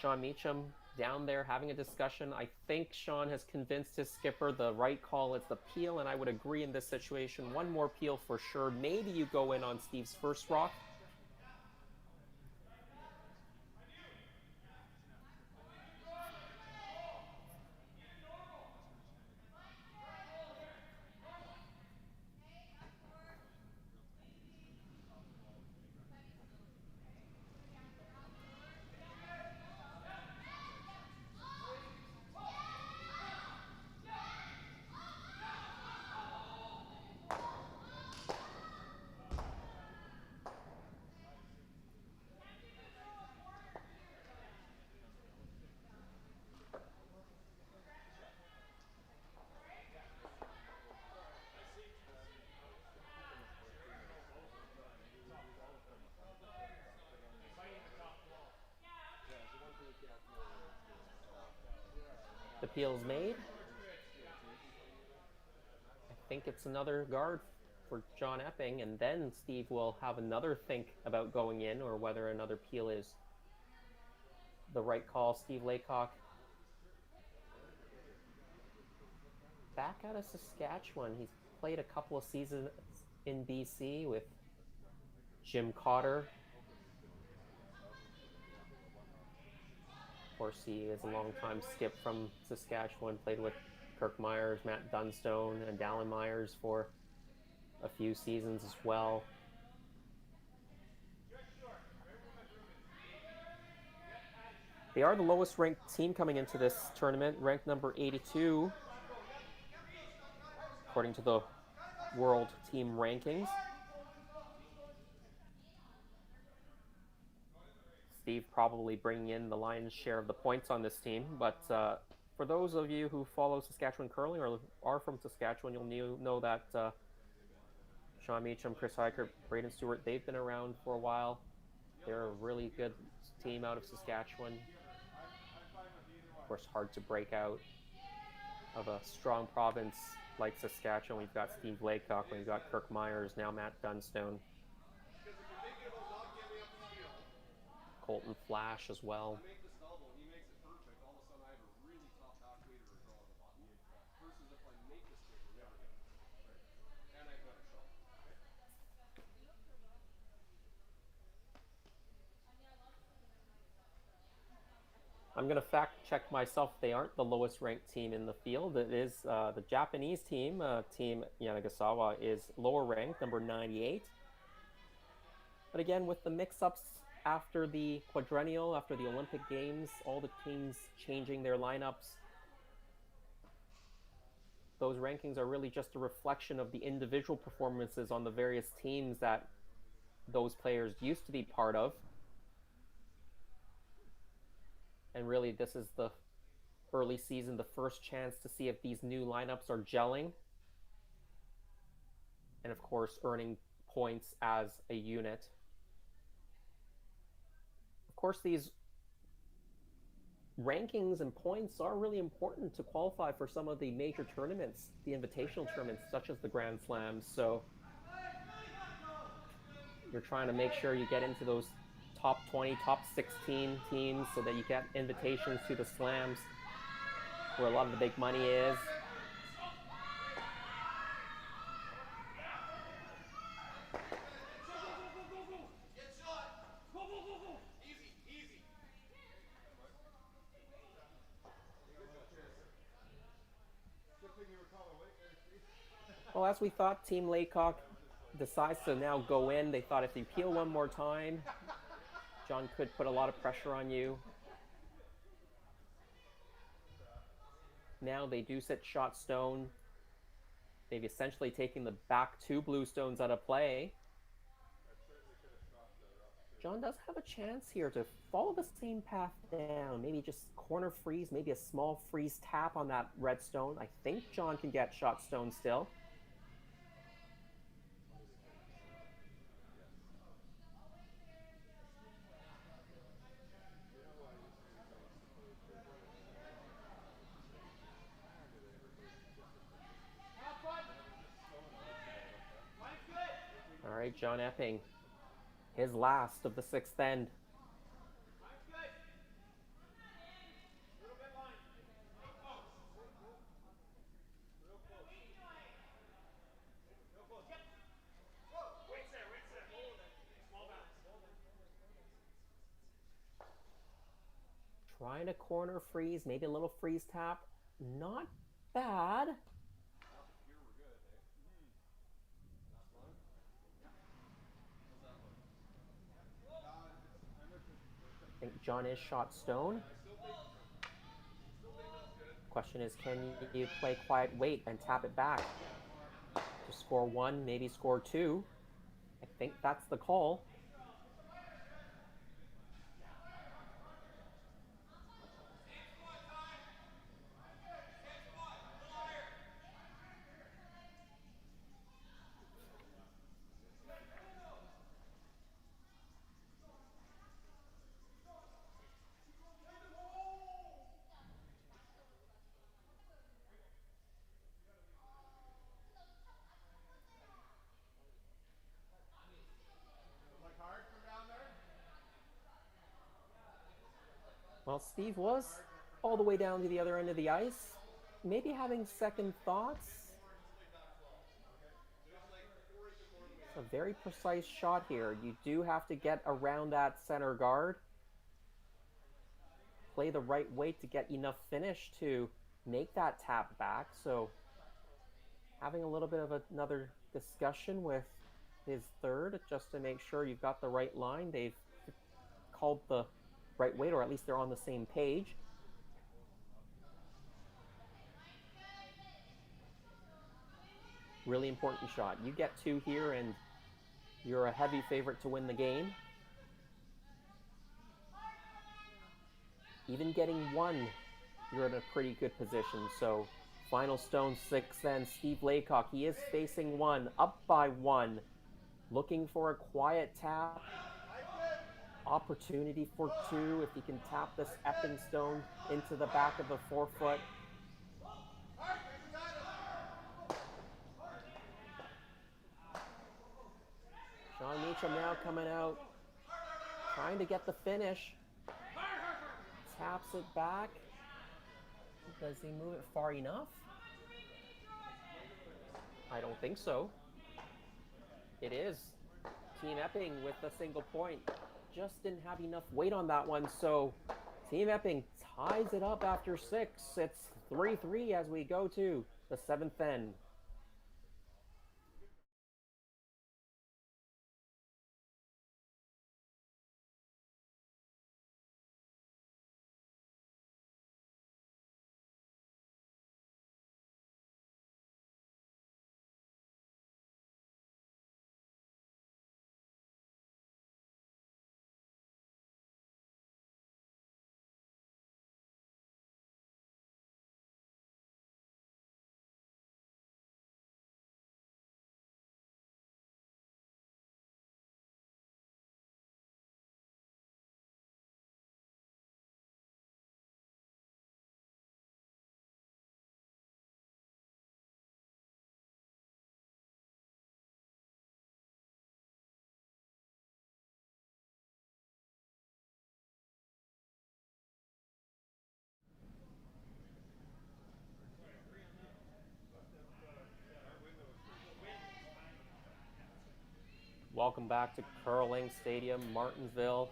Sean Meacham down there having a discussion. I think Sean has convinced his skipper the right call is the peel, and I would agree in this situation. One more peel for sure. Maybe you go in on Steve's first rock. The peel's made. I think it's another guard for John Epping, and then Steve will have another think about going in or whether another peel is the right call. Steve Laycock back out of Saskatchewan. He's played a couple of seasons in BC with Jim Cotter. Of course, he is a long-time skip from Saskatchewan, played with Kirk Myers, Matt Dunstone, and Dallin Myers for a few seasons as well. They are the lowest ranked team coming into this tournament, ranked number 82, according to the World Team Rankings. Steve probably bringing in the lion's share of the points on this team, but for those of you who follow Saskatchewan curling or are from Saskatchewan, you'll know that Sean Meacham, Chris Heiker, Braden Stewart, they've been around for a while. They're a really good team out of Saskatchewan. Of course, hard to break out of a strong province like Saskatchewan. We've got Steve Laycock, we've got Kirk Myers, now Matt Dunstone. Colton Flash as well. I make this double, he makes it perfect. All of a sudden, I have a really top half waiter or draw on the bottom. Versus if I make this straight, we're never getting it. Right. And I have better shot. I'm going to fact check myself. They aren't the lowest ranked team in the field. It is the Japanese team. Team Yanagasawa is lower ranked, number 98. But again, with the mix-ups after the quadrennial, after the Olympic Games, all the teams changing their lineups, those rankings are really just a reflection of the individual performances on the various teams that those players used to be part of. And really, this is the early season, the first chance to see if these new lineups are gelling. And of course, earning points as a unit. Of course, these rankings and points are really important to qualify for some of the major tournaments, the invitational tournaments, such as the Grand Slams. So you're trying to make sure you get into those top 20, top 16 teams so that you get invitations to the slams where a lot of the big money is. Well, as we thought, Team Laycock decides to now go in. They thought if you peel one more time, John could put a lot of pressure on you. Now they do sit shot stone. They've essentially taken the back two blue stones out of play. John does have a chance here to follow the same path down. Maybe just corner freeze, maybe a small freeze tap on that red stone. I think John can get shot stone still. All right, John Epping, his last of the sixth end. Trying to corner freeze, maybe a little freeze tap. Not bad. I think John is shot stone. Question is, can you play quiet wait and tap it back to score one, maybe score two? I think that's the call. Well, Steve was all the way down to the other end of the ice, maybe having second thoughts. It's a very precise shot here. You do have to get around that center guard. Play the right weight to get enough finish to make that tap back. So having a little bit of another discussion with his third just to make sure you've got the right line. They've called the right weight, or at least they're on the same page. Really important shot. You get two here and you're a heavy favorite to win the game. Even getting one, you're in a pretty good position. So final stone 6 then, Steve Laycock. He is facing one, up by one. Looking for a quiet tap. Opportunity for two if he can tap this Epping stone into the back of the 4-foot. Sean Meacham now coming out, trying to get the finish. Taps it back. Does he move it far enough? I don't think so. It is. Team Epping with a single point. Just didn't have enough weight on that one, so Team Epping ties it up after 6. It's 3-3 as we go to the 7th end. Welcome back to Curling Stadium, Martensville.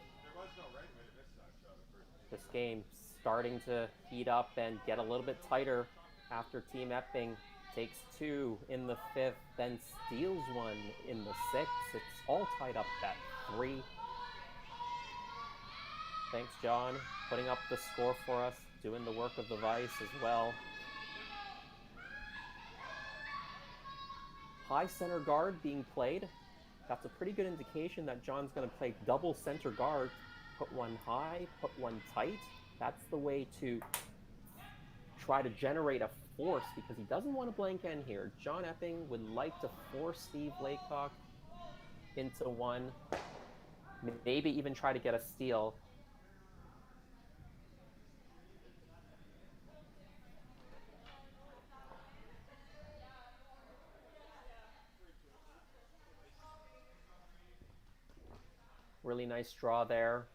This game starting to heat up and get a little bit tighter after Team Epping takes 2 in the 5th, then steals 1 in the 6th. It's all tied up at 3. Thanks, John, putting up the score for us, doing the work of the Vice as well. High center guard being played. That's a pretty good indication that John's going to play double center guard. Put one high, put one tight. That's the way to try to generate a force because he doesn't want to blank end here. John Epping would like to force Steve Laycock into one. Maybe even try to get a steal. Really nice draw there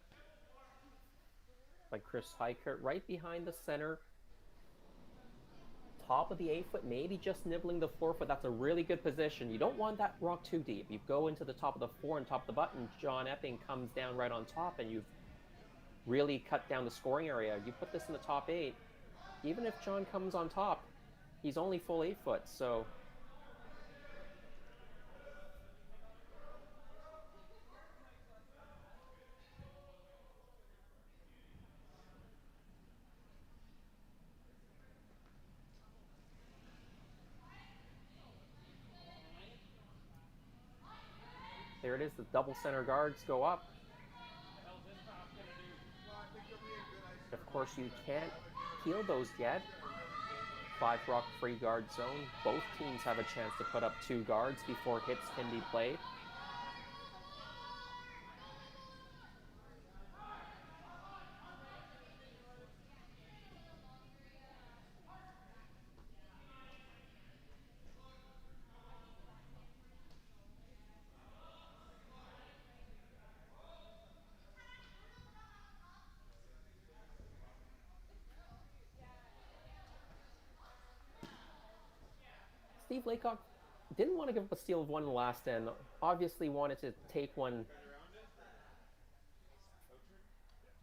by Chris Heikert, right behind the center. Top of the 8-foot, maybe just nibbling the 4-foot. That's a really good position. You don't want that rock too deep. You go into the top of the 4 and top of the button. John Epping comes down right on top, and you've really cut down the scoring area. You put this in the top 8. Even if John comes on top, he's only full 8-foot, so there it is. The double center guards go up. Of course, you can't peel those yet. 5 rock free guard zone. Both teams have a chance to put up 2 guards before hits can be played. Steve Laycock didn't want to give up a steal of one in the last end. Obviously wanted to take one,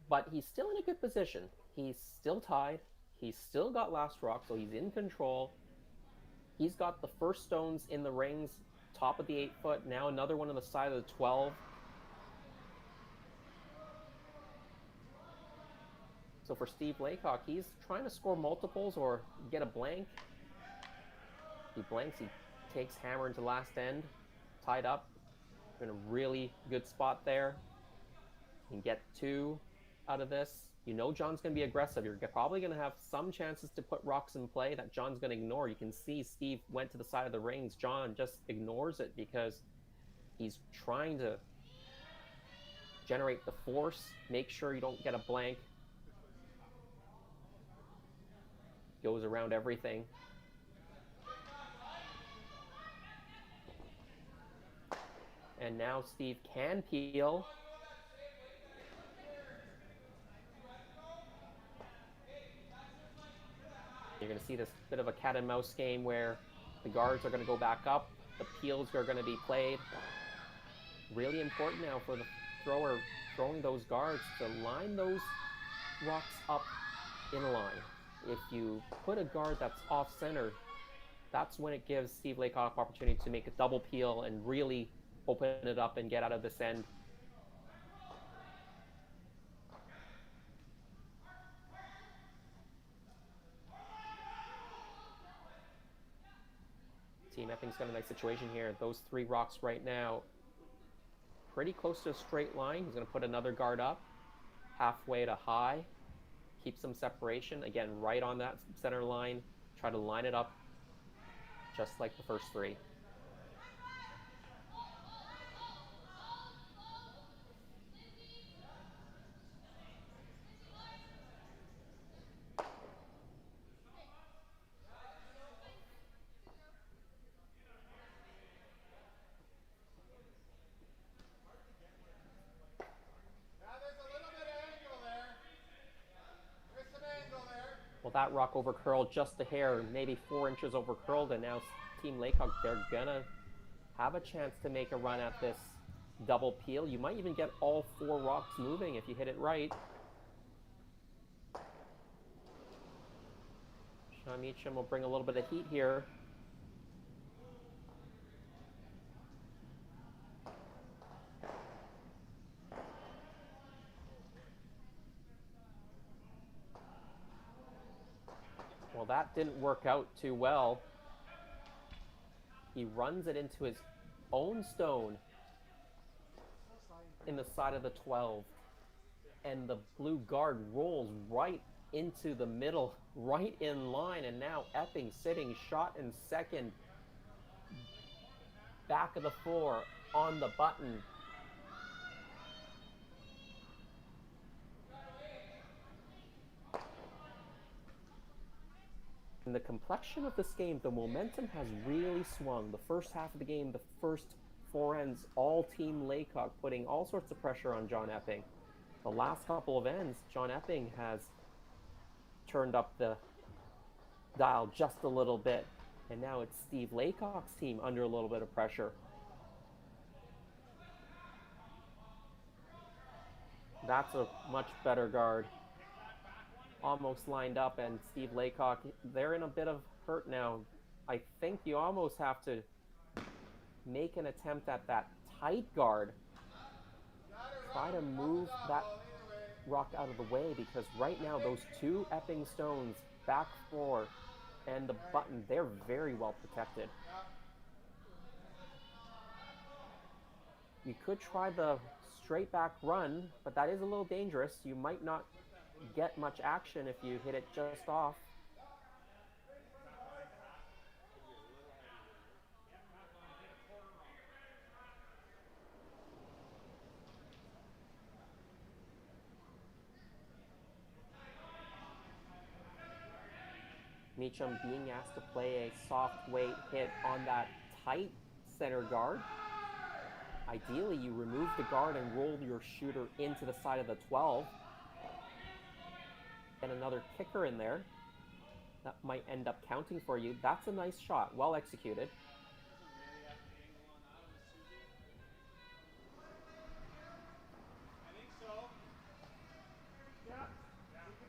but he's still in a good position. He's still tied. He's still got last rock, so he's in control. He's got the first stones in the rings, top of the 8-foot. Now another one on the side of the 12. So for Steve Laycock, he's trying to score multiples or get a blank. He blanks, he takes hammer into last end, tied up. In a really good spot there. You can get 2 out of this. You know John's going to be aggressive. You're probably going to have some chances to put rocks in play that John's going to ignore. You can see Steve went to the side of the rings. John just ignores it because he's trying to generate the force, make sure you don't get a blank. Goes around everything. And now Steve can peel. You're going to see this bit of a cat and mouse game where the guards are going to go back up. The peels are going to be played. Really important now for the thrower throwing those guards to line those rocks up in a line. If you put a guard that's off center, that's when it gives Steve Laycock opportunity to make a double peel and really open it up and get out of this end. Team Epping's got a nice situation here. Those 3 rocks right now, pretty close to a straight line. He's going to put another guard up, halfway to high. Keep some separation. Again, right on that center line. Try to line it up just like the first 3. Well, that rock over curled just a hair, maybe 4 inches over curled, and now Team Laycock, they're gonna have a chance to make a run at this double peel. You might even get all 4 rocks moving if you hit it right. Sean Meacham will bring a little bit of heat here. Well, that didn't work out too well. He runs it into his own stone in the side of the 12. And the blue guard rolls right into the middle, right in line. And now Epping sitting shot in second. Back of the 4 on the button. In the complexion of this game, the momentum has really swung. The first half of the game, the first 4 ends, all Team Laycock putting all sorts of pressure on John Epping. The last couple of ends, John Epping has turned up the dial just a little bit. And now it's Steve Laycock's team under a little bit of pressure. That's a much better guard. Almost lined up, and Steve Laycock, they're in a bit of hurt now. I think you almost have to make an attempt at that tight guard. Try to move that rock out of the way, because right now those 2 Epping stones, back 4, and the button, they're very well protected. You could try the straight back run, but that is a little dangerous. You might not get much action if you hit it just off. Meacham being asked to play a soft weight hit on that tight center guard. Ideally, you remove the guard and roll your shooter into the side of the 12. Get another kicker in there. That might end up counting for you. That's a nice shot, well executed. Doesn't really have the angle on that, I'm assuming. I think so. Yeah.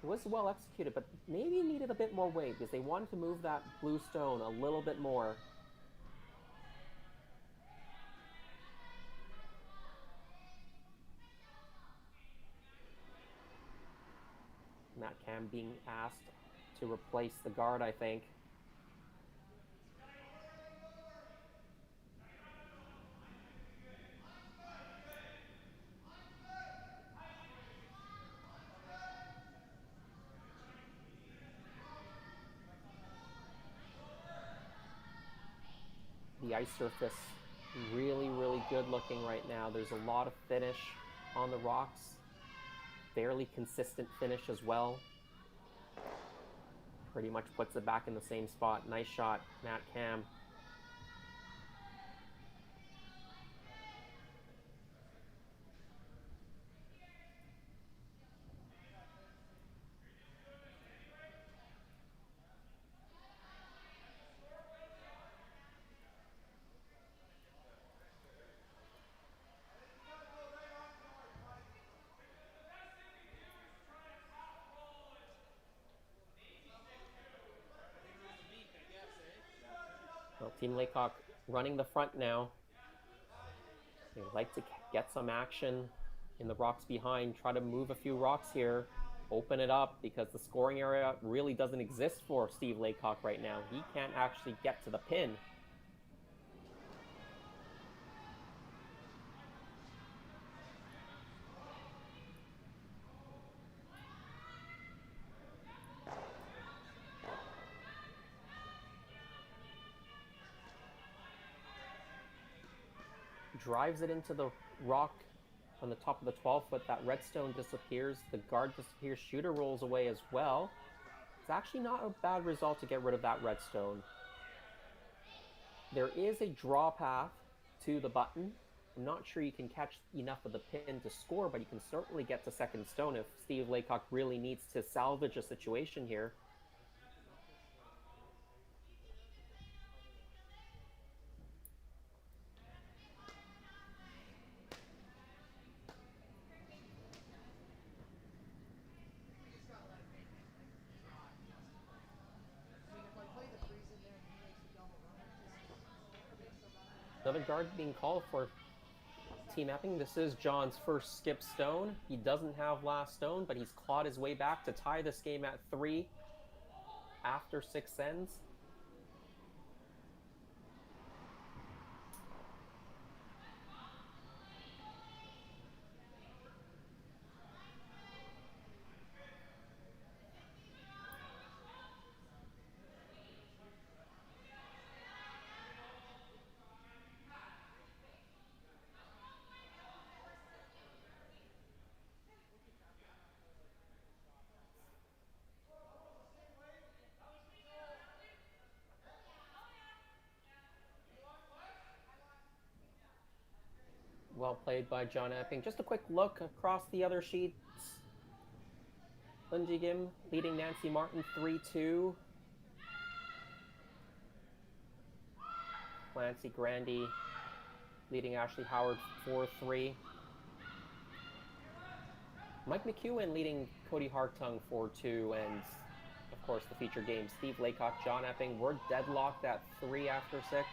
It was well executed, but maybe needed a bit more weight because they wanted to move that blue stone a little bit more. Matt Cam being asked to replace the guard, I think. The ice surface really, really good looking right now. There's a lot of finish on the rocks. Fairly consistent finish as well. Pretty much puts it back in the same spot. Nice shot, Matt Cam. Well, Team Laycock running the front now. They like to get some action in the rocks behind, try to move a few rocks here, open it up, because the scoring area really doesn't exist for Steve Laycock right now. He can't actually get to the pin. Drives it into the rock on the top of the 12-foot. That redstone disappears. The guard disappears. Shooter rolls away as well. It's actually not a bad result to get rid of that redstone. There is a draw path to the button. I'm not sure you can catch enough of the pin to score, but you can certainly get to second stone if Steve Laycock really needs to salvage a situation here. Another guard being called for Team Epping. This is John's first skip stone. He doesn't have last stone, but he's clawed his way back to tie this game at 3 after 6 ends. Well played by John Epping. Just a quick look across the other sheets. Lindsay Gim leading Nancy Martin 3-2. Clancy Grandy leading Ashley Howard 4-3. Mike McEwen leading Cody Hartung 4-2. And of course the feature game, Steve Laycock, John Epping. We're deadlocked at 3 after 6.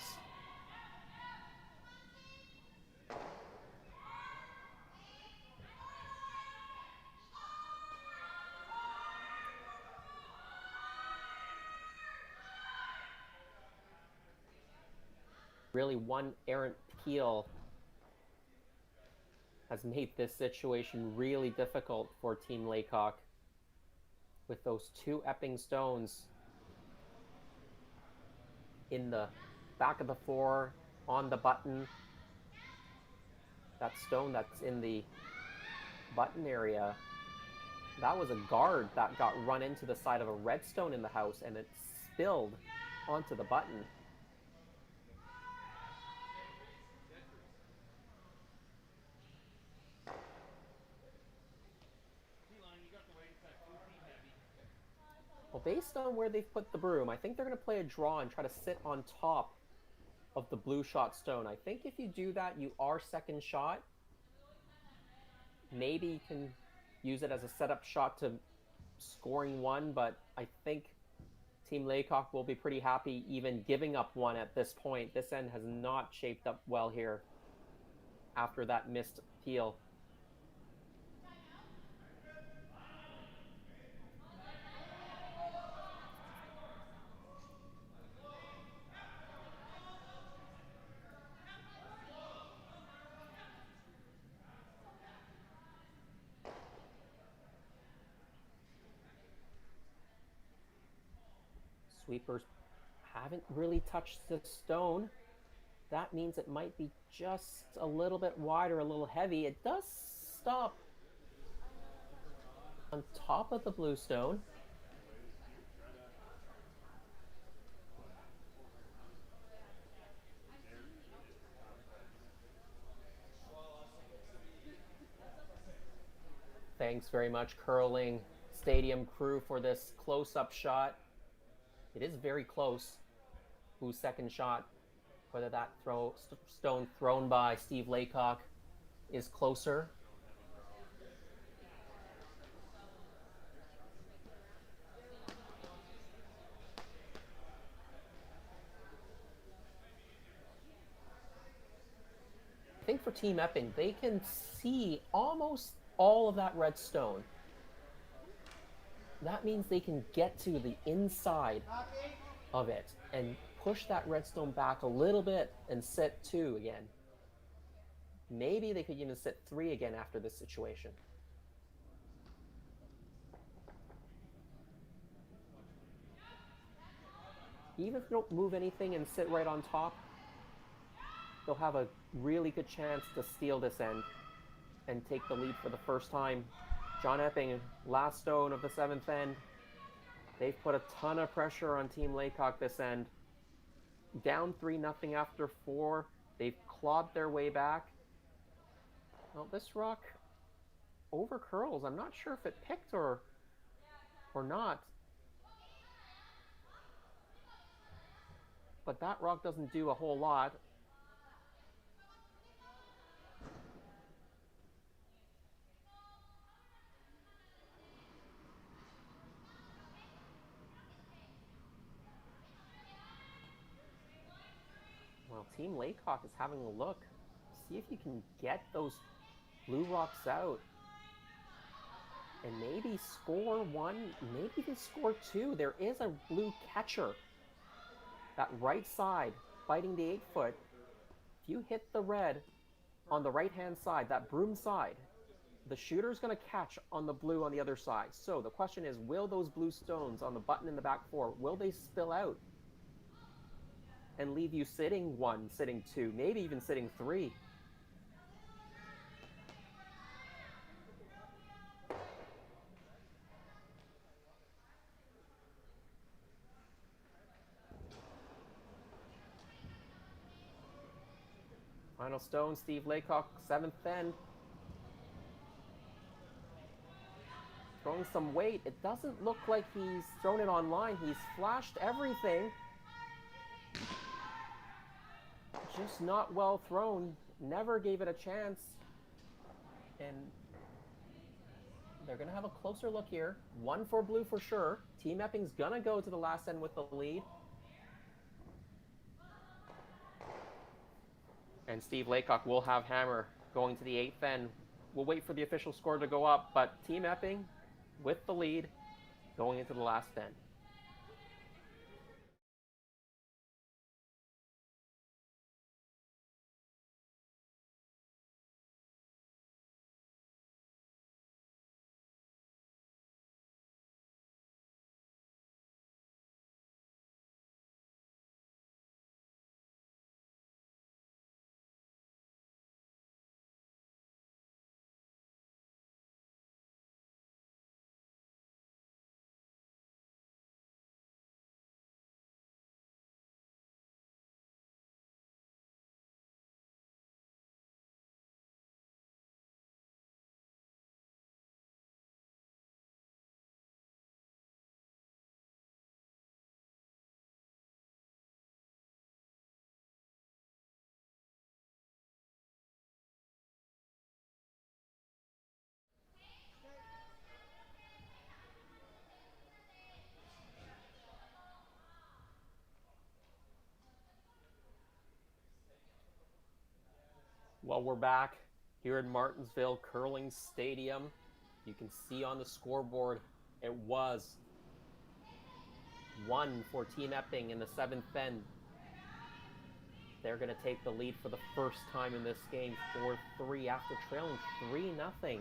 Really, one errant peel has made this situation really difficult for Team Laycock. With those 2 Epping stones in the back of the 4, on the button. That stone that's in the button area, that was a guard that got run into the side of a redstone in the house, and it spilled onto the button. Well, based on where they've put the broom, I think they're going to play a draw and try to sit on top of the blue shot stone. I think if you do that, you are second shot. Maybe you can use it as a setup shot to scoring one, but I think Team Laycock will be pretty happy even giving up one at this point. This end has not shaped up well here after that missed peel. Sweepers haven't really touched the stone. That means it might be just a little bit wide or a little heavy. It does stop on top of the blue stone. Thanks very much, Curling Stadium crew, for this close-up shot. It is very close. Whose second shot, whether that stone thrown by Steve Laycock is closer. I think for Team Epping, they can see almost all of that red stone. That means they can get to the inside of it and push that redstone back a little bit and sit 2 again. Maybe they could even sit 3 again after this situation. Even if they don't move anything and sit right on top, they'll have a really good chance to steal this end and take the lead for the first time. John Epping, last stone of the 7th end. They've put a ton of pressure on Team Laycock this end. Down 3-0 after 4. They've clawed their way back. Well, this rock over curls. I'm not sure if it picked or not. But that rock doesn't do a whole lot. Well, Team Laycock is having a look. See if you can get those blue rocks out. And maybe score 1, maybe even score 2. There is a blue catcher. That right side, fighting the 8-foot. If you hit the red on the right-hand side, that broom side, the shooter's going to catch on the blue on the other side. So the question is, will those blue stones on the button in the back 4, will they spill out and leave you sitting 1, sitting 2, maybe even sitting 3? Final stone, Steve Laycock, 7th end. Throwing some weight. It doesn't look like he's thrown it online. He's flashed everything. Just not well thrown. Never gave it a chance. And they're going to have a closer look here. 1 for blue for sure. Team Epping's going to go to the last end with the lead. And Steve Laycock will have hammer going to the 8th end. We'll wait for the official score to go up, but Team Epping with the lead going into the last end. Well, we're back here in Martensville Curling Stadium. You can see on the scoreboard it was 1 for Team Epping in the 7th end. They're going to take the lead for the first time in this game, 4-3 after trailing 3-0.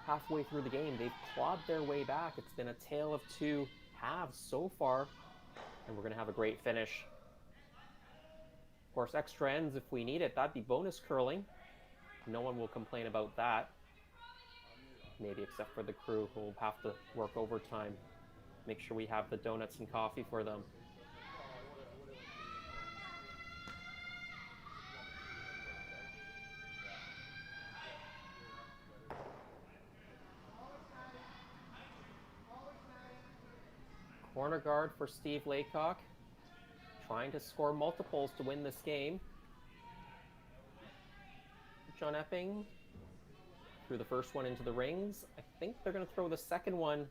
Halfway through the game, they've clawed their way back. It's been a tale of two halves so far, and we're going to have a great finish. Of course, extra ends if we need it. That'd be bonus curling. No one will complain about that. Maybe except for the crew who will have to work overtime. Make sure we have the donuts and coffee for them. Corner guard for Steve Laycock, trying to score multiples to win this game. John Epping threw the first one into the rings. I think they're going to throw the second one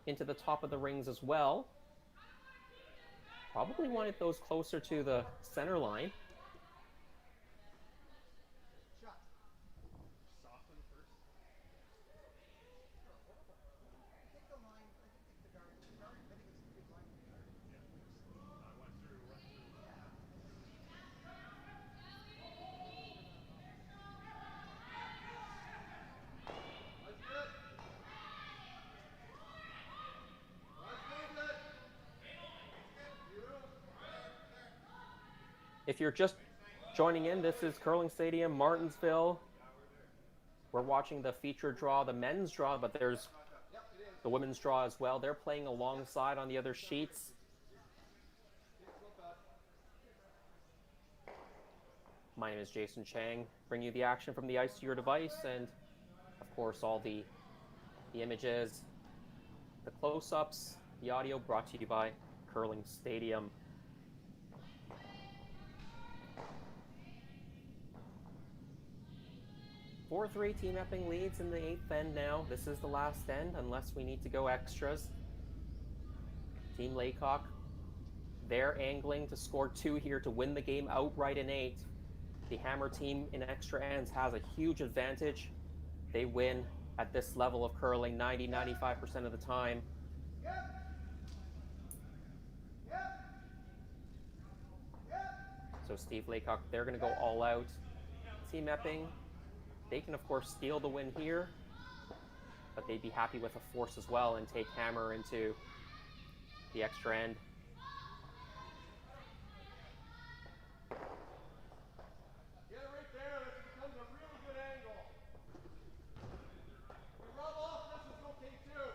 into the top of the rings as well. Probably wanted those closer to the center line. If you're just joining in, this is Curling Stadium, Martensville. We're watching the feature draw, the men's draw, but there's the women's draw as well. They're playing alongside on the other sheets. My name is Jason Chang, bringing you the action from the ice to your device, and of course all the images, the close-ups, the audio brought to you by Curling Stadium. 4-3 Team Epping leads in the 8th end now. This is the last end unless we need to go extras. Team Laycock, they're angling to score 2 here to win the game outright in 8. The Hammer team in extra ends has a huge advantage. They win at this level of curling 90-95% of the time. So Steve Laycock, they're going to go all out. Team Epping, they can, of course, steal the win here, but they'd be happy with a force as well and take Hammer into the extra end. Get it right there. This becomes a really good angle. If you rub off, this is okay too.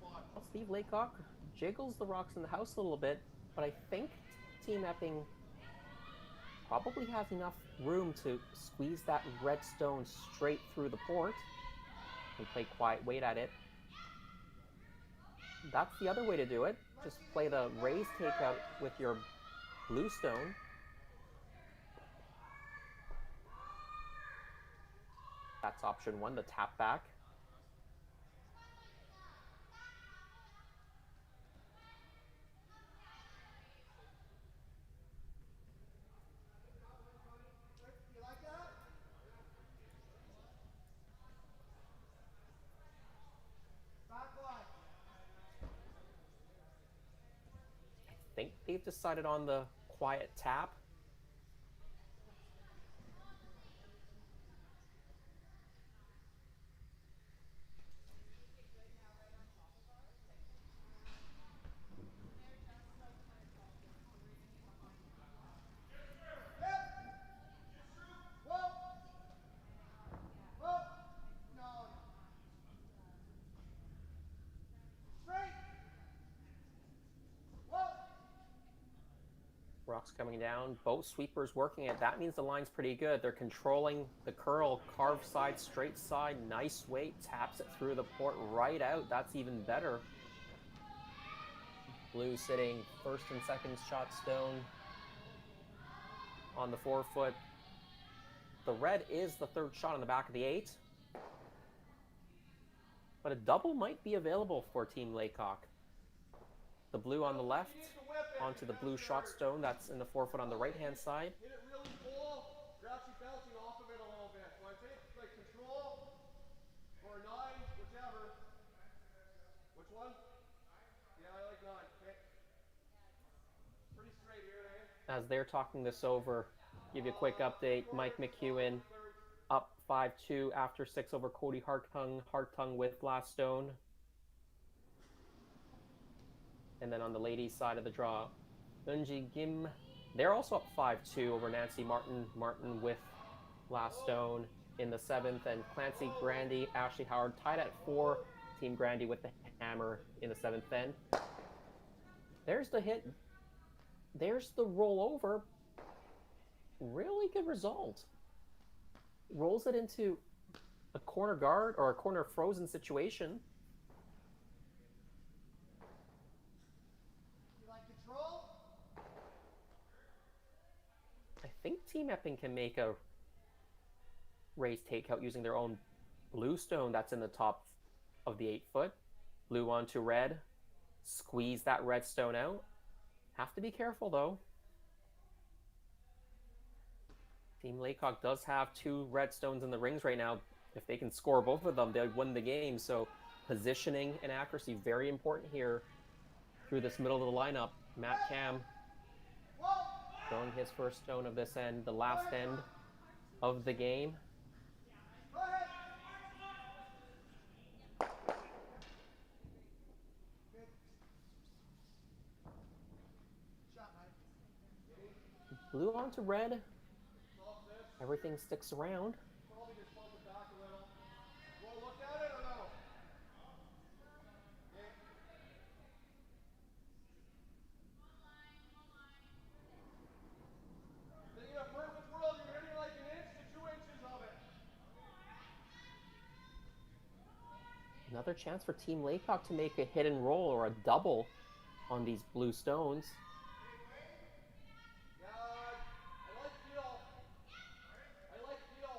Well, Steve Laycock jiggles the rocks in the house a little bit, but I think Team Epping probably has enough room to squeeze that red stone straight through the port and play quiet weight at it. That's the other way to do it. Just play the raised takeout with your blue stone. That's option 1, the tap back. I think they've decided on the quiet tap. Laycock's coming down. Both sweepers working it. That means the line's pretty good. They're controlling the curl. Carved side, straight side. Nice weight. Taps it through the port right out. That's even better. Blue sitting first and second shot stone on the 4-foot. The red is the third shot on the back of the 8. But a double might be available for Team Laycock. The blue on the left onto the blue shot stone. That's in the 4-foot on the right-hand side. Hit it really full. You're actually bouncing off of it a little bit. So I take like control or 9, whichever. Which one? Yeah, I like 9. Okay. Pretty straight here, eh? As they're talking this over, give you a quick update. Mike McEwen up 5-2 after 6 over Cody Hartung. Hartung with last stone. And then on the ladies' side of the draw, Unji Gim, they're also up 5-2 over Nancy Martin. Martin with last stone in the 7th. And Clancy Grandy, Ashley Howard tied at 4. Team Grandy with the hammer in the 7th end. There's the hit. There's the rollover. Really good result. Rolls it into a corner guard or a corner frozen situation. You like control? I think Team Epping can make a raised takeout using their own blue stone that's in the top of the 8-foot. Blue onto red. Squeeze that red stone out. Have to be careful though. Team Laycock does have 2 red stones in the rings right now. If they can score both of them, they'll win the game. So positioning and accuracy, very important here through this middle of the lineup. Matt Cam throwing his first stone of this end, the last end of the game. Blue onto red. Everything sticks around. Probably just bump it back a little. Want to look at it or no? Okay. Think in a perfect world, you're hitting like 1 inch to 2 inches of it. Another chance for Team Laycock to make a hit and roll or a double on these blue stones. Yeah, I like feel. I like feel.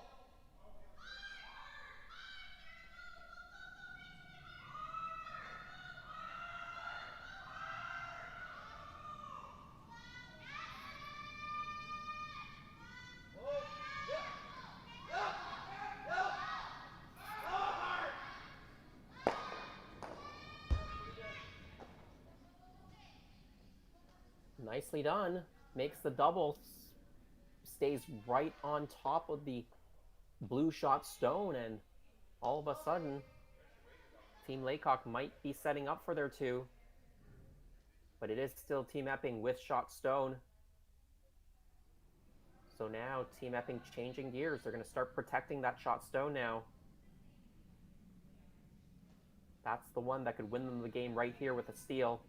Oh, yeah. Yeah. Yeah. Hard. Nicely done. Makes the double. Stays right on top of the blue shot stone, and all of a sudden Team Laycock might be setting up for their 2, but it is still Team Epping with shot stone. So now Team Epping changing gears. They're going to start protecting that shot stone now. That's the one that could win them the game right here with a steal.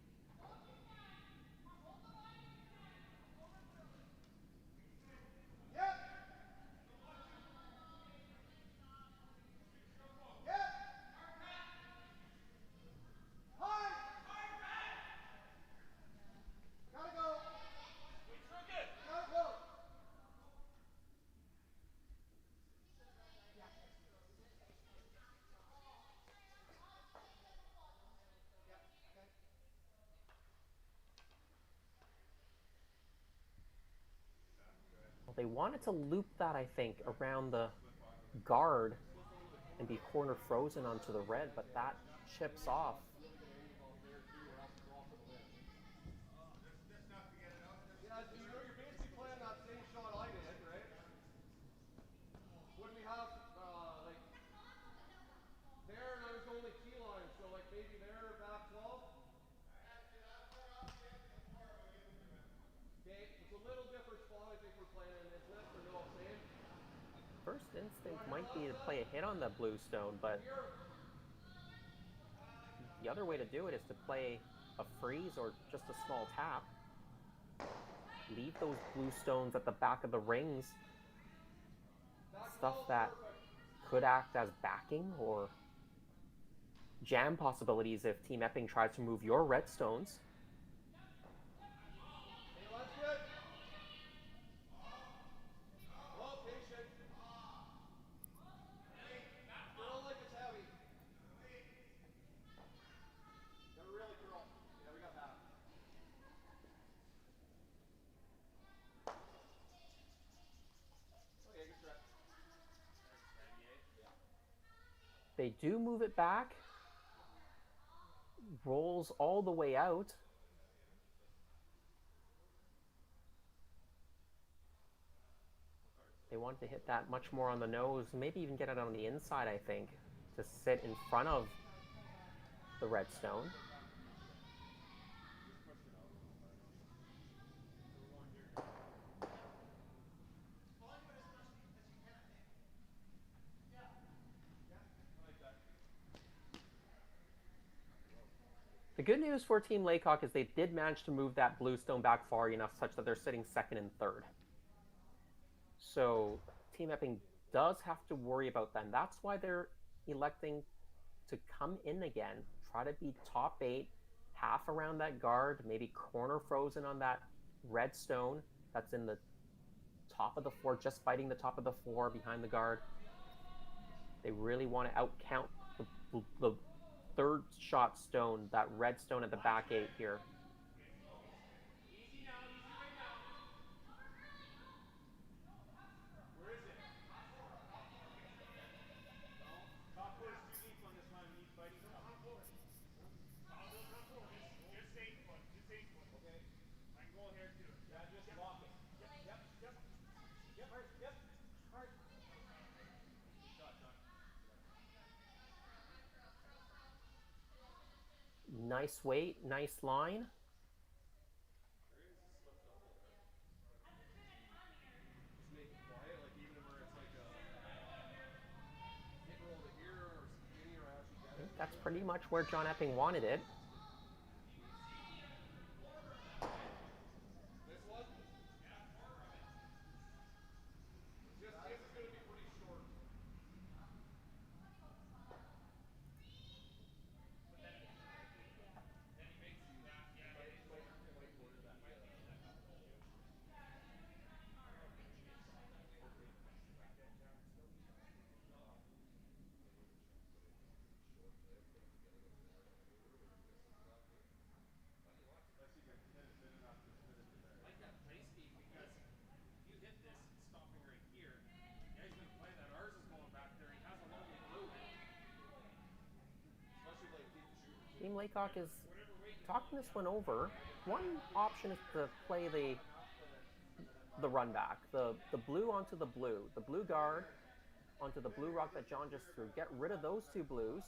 They wanted to loop that, I think, around the guard and be corner frozen onto the red, but that chips off. Yeah, you're basically playing that same shot I did, right? When we have, like, there and I was only key line, so like maybe there, back 12. Okay, it's a little different spot I think we're playing in, isn't it? Or no, same? First instinct might be to play a hit on the blue stone, but the other way to do it is to play a freeze or just a small tap. leave those blue stones at the back of the rings. Stuff that could act as backing or jam possibilities if Team Epping tries to move your red stones. Hey, that's good. Well, patient. Curl like it's heavy. Gotta really curl. Yeah, we got half. Okay, good stretch. Yeah. They do move it back. Rolls all the way out. They want to hit that much more on the nose, maybe even get it on the inside, I think, to sit in front of the red stone. The good news for Team Laycock is they did manage to move that blue stone back far enough such that they're sitting second and third. So Team Epping does have to worry about that. And that's why they're electing to come in again, try to be top 8, half around that guard, maybe corner frozen on that red stone that's in the top of the 4, just fighting the top of the 4 behind the guard. They really want to outcount the third shot stone, that red stone at the back 8 here. Easy now, easy right now. Where is it? No. Top four is too deep on this one. We need fighting stuff. Come forward. Come forward. Just stay put. Just stay put. Okay. I can go here too. Yeah, just lock it. Yep. Yep. Yep. Yep. Hard. Yep. Hard. Shot, shot. Nice weight, nice line. Just make it quiet, like even where it's like a hit roll to here or skinny or as you get it. That's pretty much where John Epping wanted it. This one? This is going to be pretty short. I like that play speed because if you hit this, it's stopping right here. The guy's going to play that. Ours is going back there. He has a lonely blue. Especially like deep shooter too. Team Laycock is talking this one over. One option is to play the run back, the blue onto the blue guard onto the blue rock that John just threw. Get rid of those 2 blues.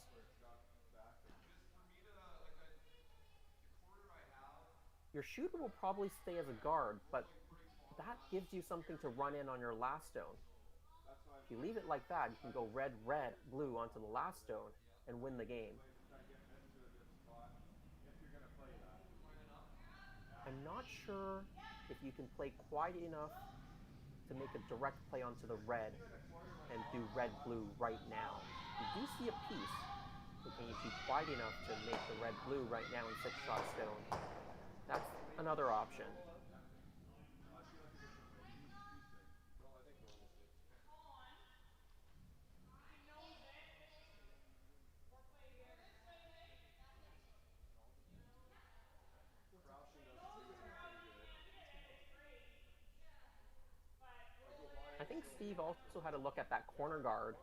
Your shooter will probably stay as a guard, but that gives you something to run in on your last stone. If you leave it like that, you can go red, red, blue onto the last stone and win the game. I'm not sure if you can play quite enough to make a direct play onto the red and do red-blue right now. You do see a piece, but can you be quite enough to make the red-blue right now in 6-shot stone? That's another option. I think Steve also had a look at that corner guard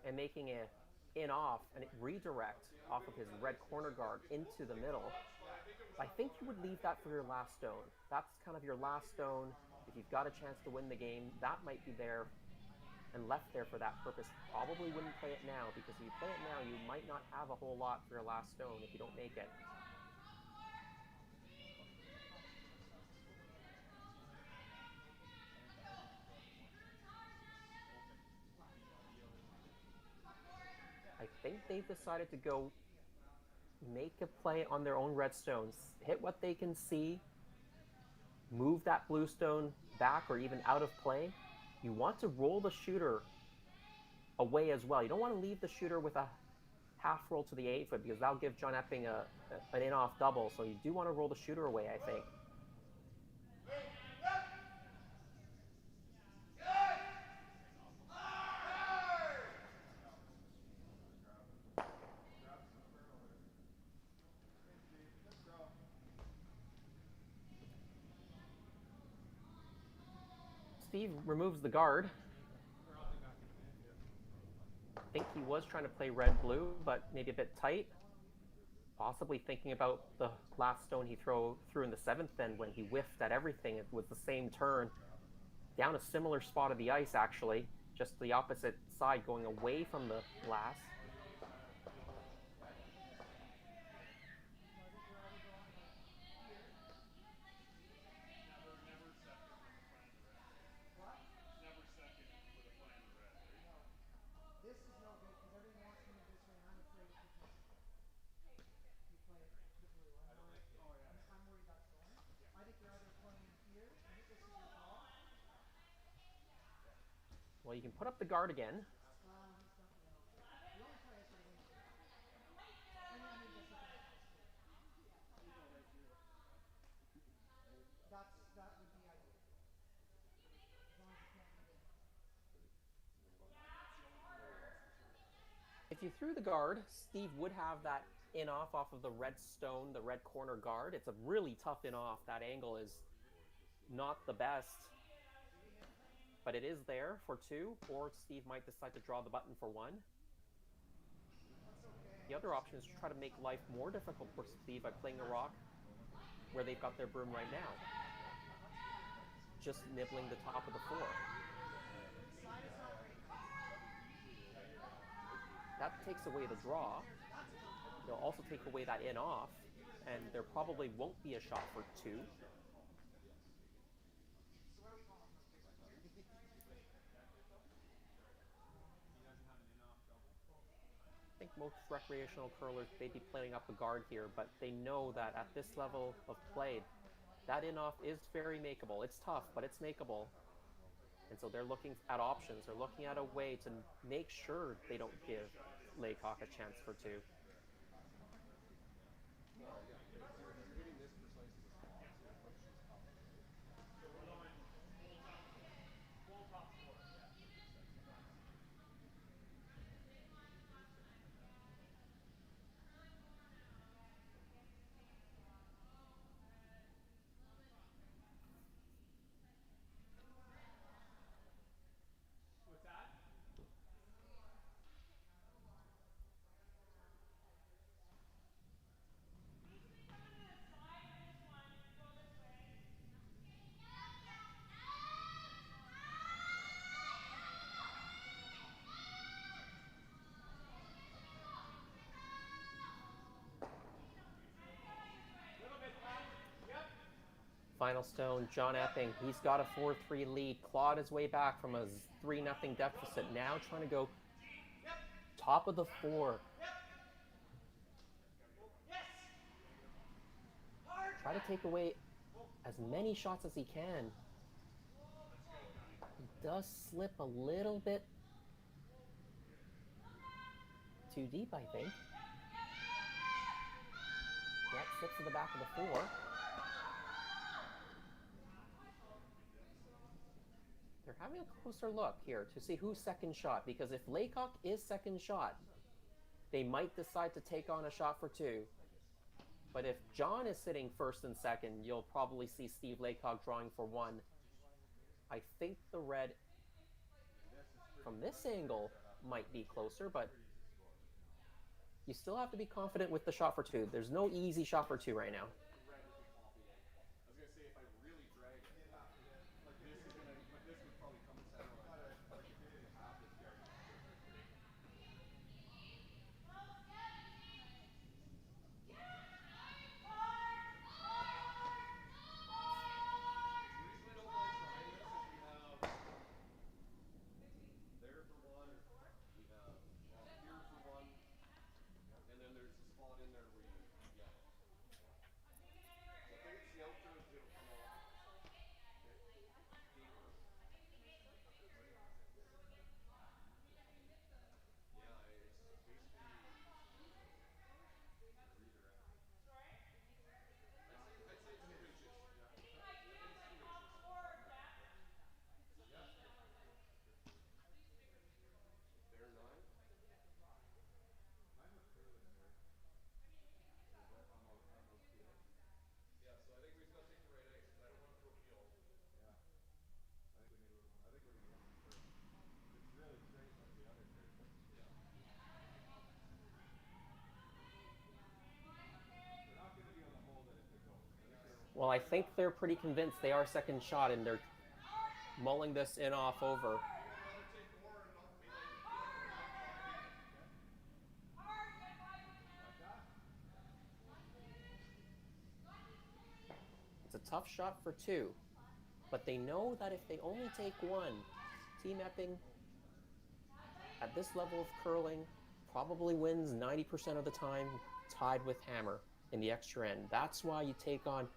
and making it in-off and redirect off of his red corner guard into the middle. I think you would leave that for your last stone. That's kind of your last stone. If you've got a chance to win the game, that might be there and left there for that purpose. Probably wouldn't play it now, because if you play it now, you might not have a whole lot for your last stone if you don't make it. I think they've decided to go make a play on their own red stones, hit what they can see, move that blue stone back or even out of play, you want to roll the shooter away as well. You don't want to leave the shooter with a half roll to the 8-foot because that'll give John Epping an in-off double. So you do want to roll the shooter away, I think. Steve removes the guard. I think he was trying to play red-blue, but maybe a bit tight. Possibly thinking about the last stone he threw in the 7th then when he whiffed at everything. It was the same turn. Down a similar spot of the ice, actually. Just the opposite side, going away from the glass. Well, you can put up the guard again. If you threw the guard, Steve would have that in-off off of the red stone, the red corner guard. It's a really tough in-off. That angle is not the best, but it is there for 2, or Steve might decide to draw the button for 1. The other option is to try to make life more difficult for Steve by playing a rock where they've got their broom right now. Just nibbling the top of the 4. That takes away the draw. They'll also take away that in-off, and there probably won't be a shot for 2. I think most recreational curlers, they'd be playing up the guard here, but they know that at this level of play, that in-off is very makeable. It's tough, but it's makeable. And so they're looking at options. They're looking at a way to make sure they don't give Laycock a chance for 2. Final stone, John Epping. He's got a 4-3 lead. Clawed his way back from a 3-0 deficit. Now trying to go top of the 4. Try to take away as many shots as he can. He does slip a little bit too deep, I think. That slips to the back of the 4. They're having a closer look here to see who's second shot, because if Laycock is second shot, they might decide to take on a shot for 2. But if John is sitting first and second, you'll probably see Steve Laycock drawing for 1. I think the red from this angle might be closer, but you still have to be confident with the shot for 2. There's no easy shot for 2 right now. Well, I think they're pretty convinced they are second shot, and they're mulling this in off over. It's a tough shot for two, but they know that if they only take one, Team Epping at this level of curling probably wins 90% of the time, tied with Hammer in the extra end. That's why you take on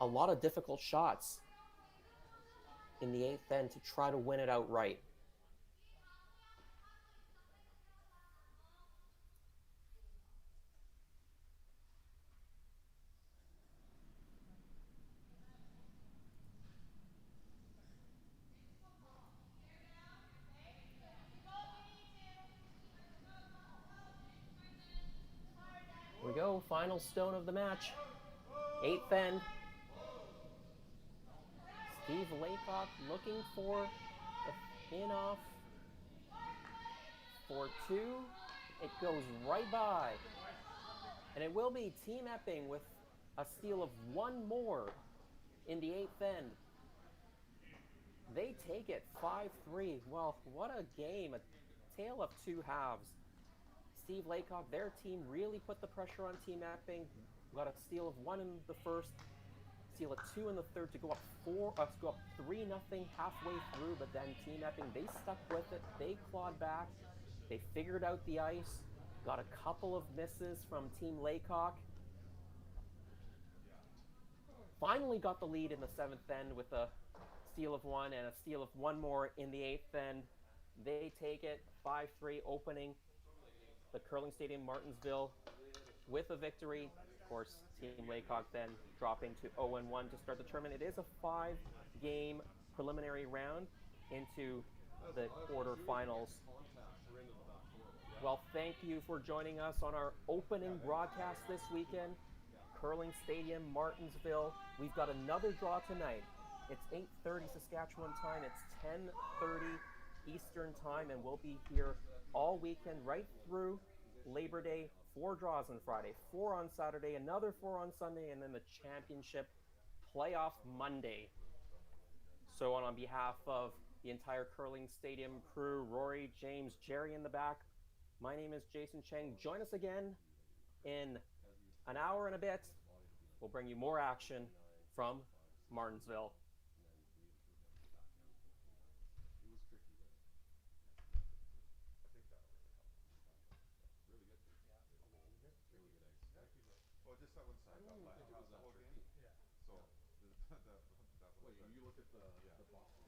a lot of difficult shots in the eighth end to try to win it outright. Here we go, final stone of the match. Eighth end. Steve Laycock looking for the in-off for two. It goes right by. And it will be Team Epping with a steal of one more in the eighth end. They take it 5-3. Well, what a game, a tale of two halves. Steve Laycock, their team really put the pressure on Team Epping. Got a steal of one in the first, steal of two in the third to go up 3-0 halfway through, but then Team Epping, they stuck with it. They clawed back. They figured out the ice. Got a couple of misses from Team Laycock. Finally got the lead in the seventh end with a steal of one and a steal of one more in the eighth end. They take it 5-3, opening the Curling Stadium Martensville with a victory. Of course, Team Laycock then dropping to 0-1 to start the tournament. It is a 5-game preliminary round into the quarterfinals. Well, thank you for joining us on our opening broadcast this weekend. Curling Stadium, Martensville. We've got another draw tonight. It's 8:30 Saskatchewan time. It's 10:30 Eastern time, and we'll be here all weekend right through Labor Day. 4 draws on Friday, 4 on Saturday, another 4 on Sunday, and then the championship playoff Monday. So on behalf of the entire Curling Stadium crew, Rory, James, Jerry in the back, my name is Jason Chang. Join us again in an hour and a bit. We'll bring you more action from Martensville. Well, just that one side. I don't think it was that tricky. So, that was You look at the box.